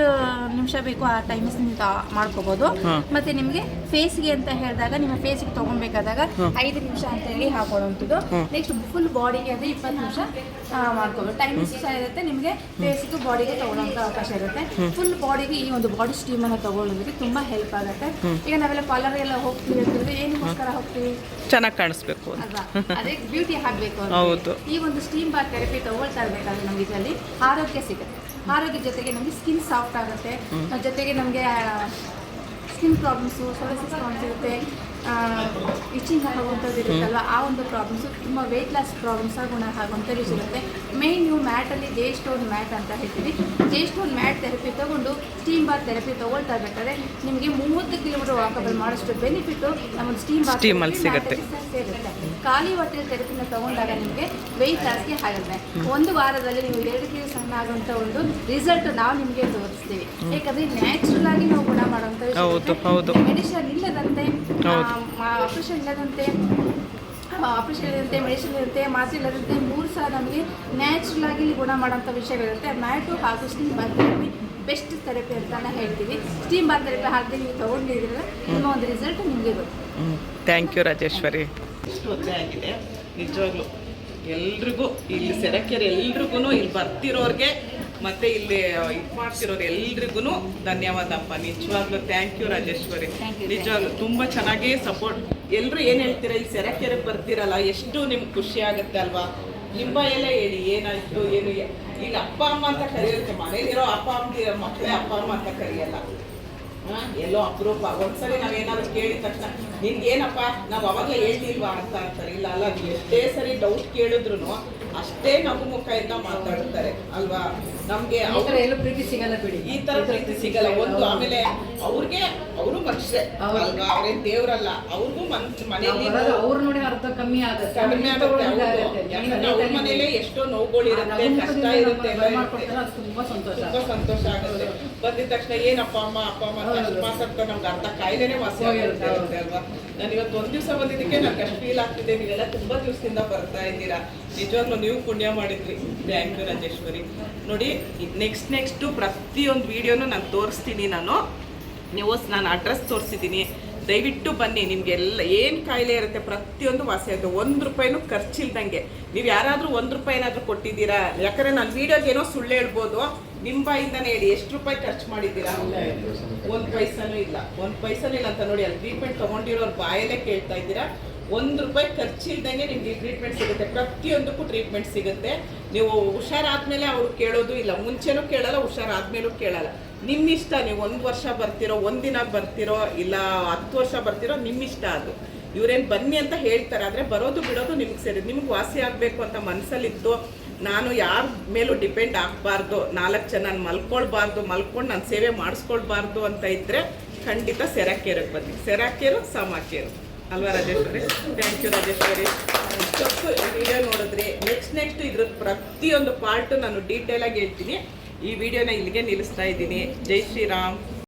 ನಿಮಿಷ ಬೇಕೋ ಆ ಟೈಮಿಂಗ್ಸ್ ಮಾಡ್ಕೋಬಹುದು. ಮತ್ತೆ ನಿಮ್ಗೆ ಫೇಸ್ಗೆ ಅಂತ ಹೇಳಿದಾಗ ನಿಮ್ಮ ಫೇಸ್ಗೆ ತಗೊಬೇಕಾದಾಗ 5 ನಿಮಿಷ ಅಂತ ಹೇಳಿ ಹಾಕೊಳ್ಳುವಂಥದ್ದು. ನೆಕ್ಸ್ಟ್ ಫುಲ್ ಬಾಡಿಗೆ ಅಂದರೆ 20 ನಿಮಿಷ ಮಾಡ್ಕೋಬೇಕು. ಟೈಮಿಂಗ್ಸ್ ಸಹ ಇರುತ್ತೆ ನಿಮಗೆ. ಫೇಸ್ಗೂ ಬಾಡಿಗೆ ತಗೊಳ್ಳೋಂಥ ಅವಕಾಶ ಇರುತ್ತೆ. ಫುಲ್ ಬಾಡಿಗೆ ಈ ಒಂದು ಬಾಡಿ ಸ್ಟೀಮನ್ನು ತಗೊಳ್ಳೋದಕ್ಕೆ ತುಂಬ ಹೆಲ್ಪ್ ಆಗುತ್ತೆ. ಈಗ ನಾವೆಲ್ಲ ಪಾರ್ಲರ್ ಎಲ್ಲ ಹೋಗ್ತೀವಿ ಅಂತಂದ್ರೆ ಏನಕ್ಕೋಸ್ಕರ ಹೋಗ್ತೀವಿ? ಚೆನ್ನಾಗಿ ಕಾಣಿಸ್ಬೇಕು ಅಲ್ವಾ, ಅದೇ ಬ್ಯೂಟಿ ಆಗಬೇಕು ಅಂತ. ಹೌದು. ಈ ಒಂದು ಸ್ಟೀಮ್ ಬಾತ್ ಥೆರಪಿ ತಗೊಳ್ತಾ ಇರಬೇಕಾದ್ರೆ ನಮ್ಗೆ ಇದರಲ್ಲಿ ಆರೋಗ್ಯ ಸಿಗುತ್ತೆ. ಆರೋಗ್ಯ ಜೊತೆಗೆ ನಮಗೆ ಸ್ಕಿನ್ ಸಾಫ್ಟ್ ಆಗುತ್ತೆ. ಜೊತೆಗೆ ನಮಗೆ ಸ್ಕಿನ್ ಪ್ರಾಬ್ಲಮ್ಸು, ಸೊರಸಿಸ್ ಪ್ರಾಬ್ಲಮ್ಸ್ ಇರುತ್ತೆ, ಇಚಿಂಗ್ ಆಗುವಂಥದ್ದು ಇರುತ್ತಲ್ವ, ಆ ಒಂದು ಪ್ರಾಬ್ಲಮ್ಸು, ತುಂಬ ವೆಯ್ಟ್ ಲಾಸ್ ಪ್ರಾಬ್ಲಮ್ಸ್ ಗುಣ ಆಗುವಂಥದ್ದು ಇರುತ್ತೆ. ಮೇಯ್ನ್ ನೀವು ಮ್ಯಾಟಲ್ಲಿ ಜೆ ಸ್ಟೋನ್ ಮ್ಯಾಟ್ ಅಂತ ಹೇಳ್ತೀವಿ. ಜೆ ಸ್ಟೋನ್ ಮ್ಯಾಟ್ ಥೆರಪಿ ತೊಗೊಂಡು ಸ್ಟೀಮ್ ಬಾತ್ ಥೆರಪಿ ತೊಗೊಳ್ತಾ ಇರ್ಬೇಕಾದ್ರೆ ನಿಮಗೆ 30 ಕಿಲೋಮೀಟರ್ ವಾಕಬಲ್ ಮಾಡೋಷ್ಟು ಬೆನಿಫಿಟ್ಟು ನಮ್ಮೊಂದು ಸ್ಟೀಮ್ ಬಾತ್ ಸಿಗುತ್ತೆ. ಸೇರುತ್ತೆ. ಖಾಲಿ ಹೊಟ್ಟೆಯಲ್ಲಿ ಥೆರಪಿನ ತೊಗೊಂಡಾಗ ನಿಮಗೆ ವೆಯ್ಟ್ ಲಾಸ್ಗೆ ಆಗುತ್ತೆ. 1 ವಾರದಲ್ಲಿ ನೀವು 2 ಕಿಲೋ ಸಣ್ಣ ಆಗುವಂಥ ಒಂದು ರಿಸಲ್ಟ್ ನಾವು ನಿಮಗೆ ತೋರಿಸ್ತೀವಿ. ಯಾಕಂದರೆ ನ್ಯಾಚುರಲ್ ಆಗಿ ನಾವು ಗುಣ ಮಾಡುವಂಥ ಮೆಡಿಸಿನ್ ಇಲ್ಲದಂತೆ, ಆಪರೇಷನ್ ಇಲ್ಲದಂತೆ, ಮೆಡಿಸಿನ್ ಇರುತ್ತೆ, ಮಾತ್ರೆ ಇಲ್ಲದಂತೆ 3 ಸಲ ನಮಗೆ ನ್ಯಾಚುರಲ್ ಆಗಿ ಗುಣ ಮಾಡೋಂಥ ವಿಷಯಗಳಿರುತ್ತೆ. ಮ್ಯಾಟು ಹಾಗೂ steam Baat therapy best therapy ಅಂತಾನೆ ಹೇಳ್ತೀವಿ. ಸ್ಟೀಮ್ ಬಾತ್ ಥೆರಪಿ ಹಾಕಿ ನೀವು ತೊಗೊಂಡಿದ್ರೆ ನಿಮ್ಮ ಒಂದು ರಿಸಲ್ಟ್ ನಿಮಗೆ ಗೊತ್ತು. Thank you Rajeshwari. ಇಷ್ಟು ಹೊತ್ತೇ ಆಗಿದೆ ನಿಜವಾಗ್ಲೂ. ಎಲ್ರಿಗೂ ಇಲ್ಲಿ ಸೆರಕೆರೆ ಎಲ್ರಿಗೂ, ಇಲ್ಲಿ ಬರ್ತಿರೋರಿಗೆ ಮತ್ತು ಇಲ್ಲಿ ಇದು ಮಾಡ್ತಿರೋರು ಎಲ್ರಿಗೂ ಧನ್ಯವಾದಪ್ಪ. ನಿಜವಾಗ್ಲೂ ಥ್ಯಾಂಕ್ ಯು ರಾಜೇಶ್ವರಿ. ನಿಜವಾಗ್ಲೂ ತುಂಬ ಚೆನ್ನಾಗಿ ಸಪೋರ್ಟ್. ಎಲ್ಲರೂ ಏನು ಹೇಳ್ತೀರಾ, ಈ ಸೆರಕೆರೆಗೆ ಬರ್ತಿರಲ್ಲ, ಎಷ್ಟು ನಿಮ್ಗೆ ಖುಷಿ ಆಗುತ್ತೆ ಅಲ್ವಾ? ನಿಮ್ಮ ಎಲ್ಲ ಹೇಳಿ ಏನಾಯಿತು ಏನು. ಈಗ ಅಪ್ಪ ಅಮ್ಮ ಅಂತ ಕರೆಯುತ್ತೆ, ಮನೇಲಿರೋ ಅಪ್ಪ ಅಮ್ಮ ಮಕ್ಕಳೇ ಅಪ್ಪ ಅಮ್ಮ ಅಂತ ಕರೆಯಲ್ಲ. ಎಲ್ಲೋ ಅಪರೂಪ ಒಂದ್ಸರಿ ನಾವೇನಾದ್ರು ಕೇಳಿದ ತಕ್ಷಣ ನಿನ್ಗೇನಪ್ಪ ನಾವು ಅವಾಗಲೇ ಹೇಳ್ತಿಲ್ವಾ ಅಂತ ಅಂತಾರೆ. ಇಲ್ಲ ಅಲ್ಲ, ನೀವು ಎಷ್ಟೇ ಸರಿ ಡೌಟ್ ಕೇಳಿದ್ರು ಅಷ್ಟೇ ನಗು ಮುಖದಿಂದ ಮಾತಾಡ್ತಾರೆ ಅಲ್ವಾ? ನಮ್ಗೆ ಎಲ್ಲೂ ಪ್ರೀತಿ ಸಿಗಲ್ಲ ಬಿಡಿ, ಈ ತರ ಪ್ರೀತಿ ಸಿಗಲ್ಲ. ಒಂದು ಆಮೇಲೆ ಅವ್ರಿಗೆ ಅವರು ಮನುಷ್ಯರೇ ಅಲ್ವಾ, ಅವ್ರೇನ್ ದೇವ್ರಲ್ಲ. ಅವ್ರಿಗೂ ಮನೆಯಲ್ಲಿ ಅವ್ರು ನೋಡಿ ಅರ್ಧ ಕಮ್ಮಿ ಆಗುತ್ತೆ. ಅವ್ರ ಮನೇಲೆ ಎಷ್ಟೋ ನೋವುಗಳಿರುತ್ತೆ, ಕಷ್ಟ ಇರುತ್ತೆ, ತುಂಬಾ ಸಂತೋಷ ಆಗುತ್ತೆ. ಬಂದಿದ ತಕ್ಷಣ ಏನಪ್ಪ ಅಮ್ಮ ಅಪ್ಪ ಅಮ್ಮ ಅಷ್ಟು ಮಾತಾಡ್ತಾ ನಮ್ಗೆ ಅರ್ಧ ಕಾಯಿಲೆನೇ ವಾಸಿ ಆಗಿರುತ್ತೆ ಅಲ್ವಾ? ನಾನು ಇವತ್ತು 1 ದಿವಸ ಬಂದಿದ್ದಕ್ಕೆ ನನಗೆ ಅಷ್ಟು ಫೀಲ್ ಆಗ್ತಿದೆ. ನೀವೆಲ್ಲ ತುಂಬಾ ದಿವಸದಿಂದ ಬರ್ತಾ ಇದ್ದೀರಾ. ನಿಜವಾಗ್ಲೂ ನೀವು ಪುಣ್ಯ ಮಾಡಿದ್ರಿ. Thank you Rajeshwari. ನೋಡಿ ನೆಕ್ಸ್ಟು ಪ್ರತಿಯೊಂದು ವೀಡಿಯೋನು ನಾನು ತೋರಿಸ್ತೀನಿ. ನಾನು ಅಡ್ರೆಸ್ ತೋರಿಸಿದ್ದೀನಿ. ದಯವಿಟ್ಟು ಬನ್ನಿ. ನಿಮಗೆಲ್ಲ ಏನು ಕಾಯಿಲೆ ಇರುತ್ತೆ ಪ್ರತಿಯೊಂದು ವಾಸಿ ಆಗುತ್ತೆ. 1 ರೂಪಾಯಿನೂ ಖರ್ಚಿಲ್ದಂಗೆ. ನೀವು ಯಾರಾದರೂ 1 ರೂಪಾಯಿ ಏನಾದರೂ ಕೊಟ್ಟಿದ್ದೀರಾ? ಯಾಕಂದರೆ ನಾನು ವೀಡಿಯೋಗೆ ಏನೋ ಸುಳ್ಳು ಹೇಳ್ಬೋದು, ನಿಮ್ಮ ಬಾಯಿಂದನೇ ಹೇಳಿ. ಎಷ್ಟು ರೂಪಾಯಿ ಖರ್ಚು ಮಾಡಿದ್ದೀರಾ? 1 ಪೈಸನೂ ಇಲ್ಲ. 1 ಪೈಸನೂ ಇಲ್ಲ ಅಂತ ನೋಡಿ. ಅಲ್ಲಿ ಟ್ರೀಟ್ಮೆಂಟ್ ತೊಗೊಂಡಿರೋರು ಬಾಯಲ್ಲೇ ಕೇಳ್ತಾ ಇದ್ದೀರಾ. 1 ರೂಪಾಯಿ ಖರ್ಚಿಲ್ದಂಗೆ ನಿಮ್ಗೆ ಟ್ರೀಟ್ಮೆಂಟ್ ಸಿಗುತ್ತೆ. ಪ್ರತಿಯೊಂದಕ್ಕೂ ಟ್ರೀಟ್ಮೆಂಟ್ ಸಿಗುತ್ತೆ. ನೀವು ಹುಷಾರಾದ್ಮೇಲೆ ಅವ್ರು ಕೇಳೋದು ಇಲ್ಲ, ಮುಂಚೆನೂ ಕೇಳಲ್ಲ, ಹುಷಾರಾದ್ಮೇಲೂ ಕೇಳಲ್ಲ. ನಿಮ್ಮ ಇಷ್ಟ. ನೀವು 1 ವರ್ಷ ಬರ್ತಿರೋ, 1 ದಿನ ಬರ್ತಿರೋ, ಇಲ್ಲ 10 ವರ್ಷ ಬರ್ತಿರೋ, ನಿಮ್ಮ ಇಷ್ಟ ಅದು. ಇವ್ರೇನು ಬನ್ನಿ ಅಂತ ಹೇಳ್ತಾರೆ, ಆದರೆ ಬರೋದು ಬಿಡೋದು ನಿಮ್ಗೆ ಸರಿ. ನಿಮ್ಗೆ ವಾಸಿ ಆಗಬೇಕು ಅಂತ ಮನಸ್ಸಲ್ಲಿತ್ತು. ನಾನು ಯಾರ ಮೇಲೂ ಡಿಪೆಂಡ್ ಆಗಬಾರ್ದು, 4 ಜನ ಮಲ್ಕೊಳ್ಬಾರ್ದು, ಮಲ್ಕೊಂಡು ನಾನು ಸೇವೆ ಮಾಡಿಸ್ಕೊಳ್ಬಾರ್ದು ಅಂತ ಇದ್ದರೆ ಖಂಡಿತ ಸೆರಕೇರಿಗೆ ಬನ್ನಿ. ಸೆರಕೇರು ಸಾಮಾಕೇರು ಅಲ್ವಾ ರಾಜೇಶ್ವರಿ? Thank you Rajeshwari. ಇಷ್ಟೊತ್ತು ವಿಡಿಯೋ ನೋಡಿದ್ರಿ. ನೆಕ್ಸ್ಟ್ ಇದ್ರ ಪ್ರತಿಯೊಂದು ಪಾರ್ಟು ನಾನು ಡೀಟೇಲಾಗಿ ಹೇಳ್ತೀನಿ. ಈ ವಿಡಿಯೋನ ಇಲ್ಲಿಗೆ ನಿಲ್ಲಿಸ್ತಾ ಇದ್ದೀನಿ. ಜೈ ಶ್ರೀರಾಮ್.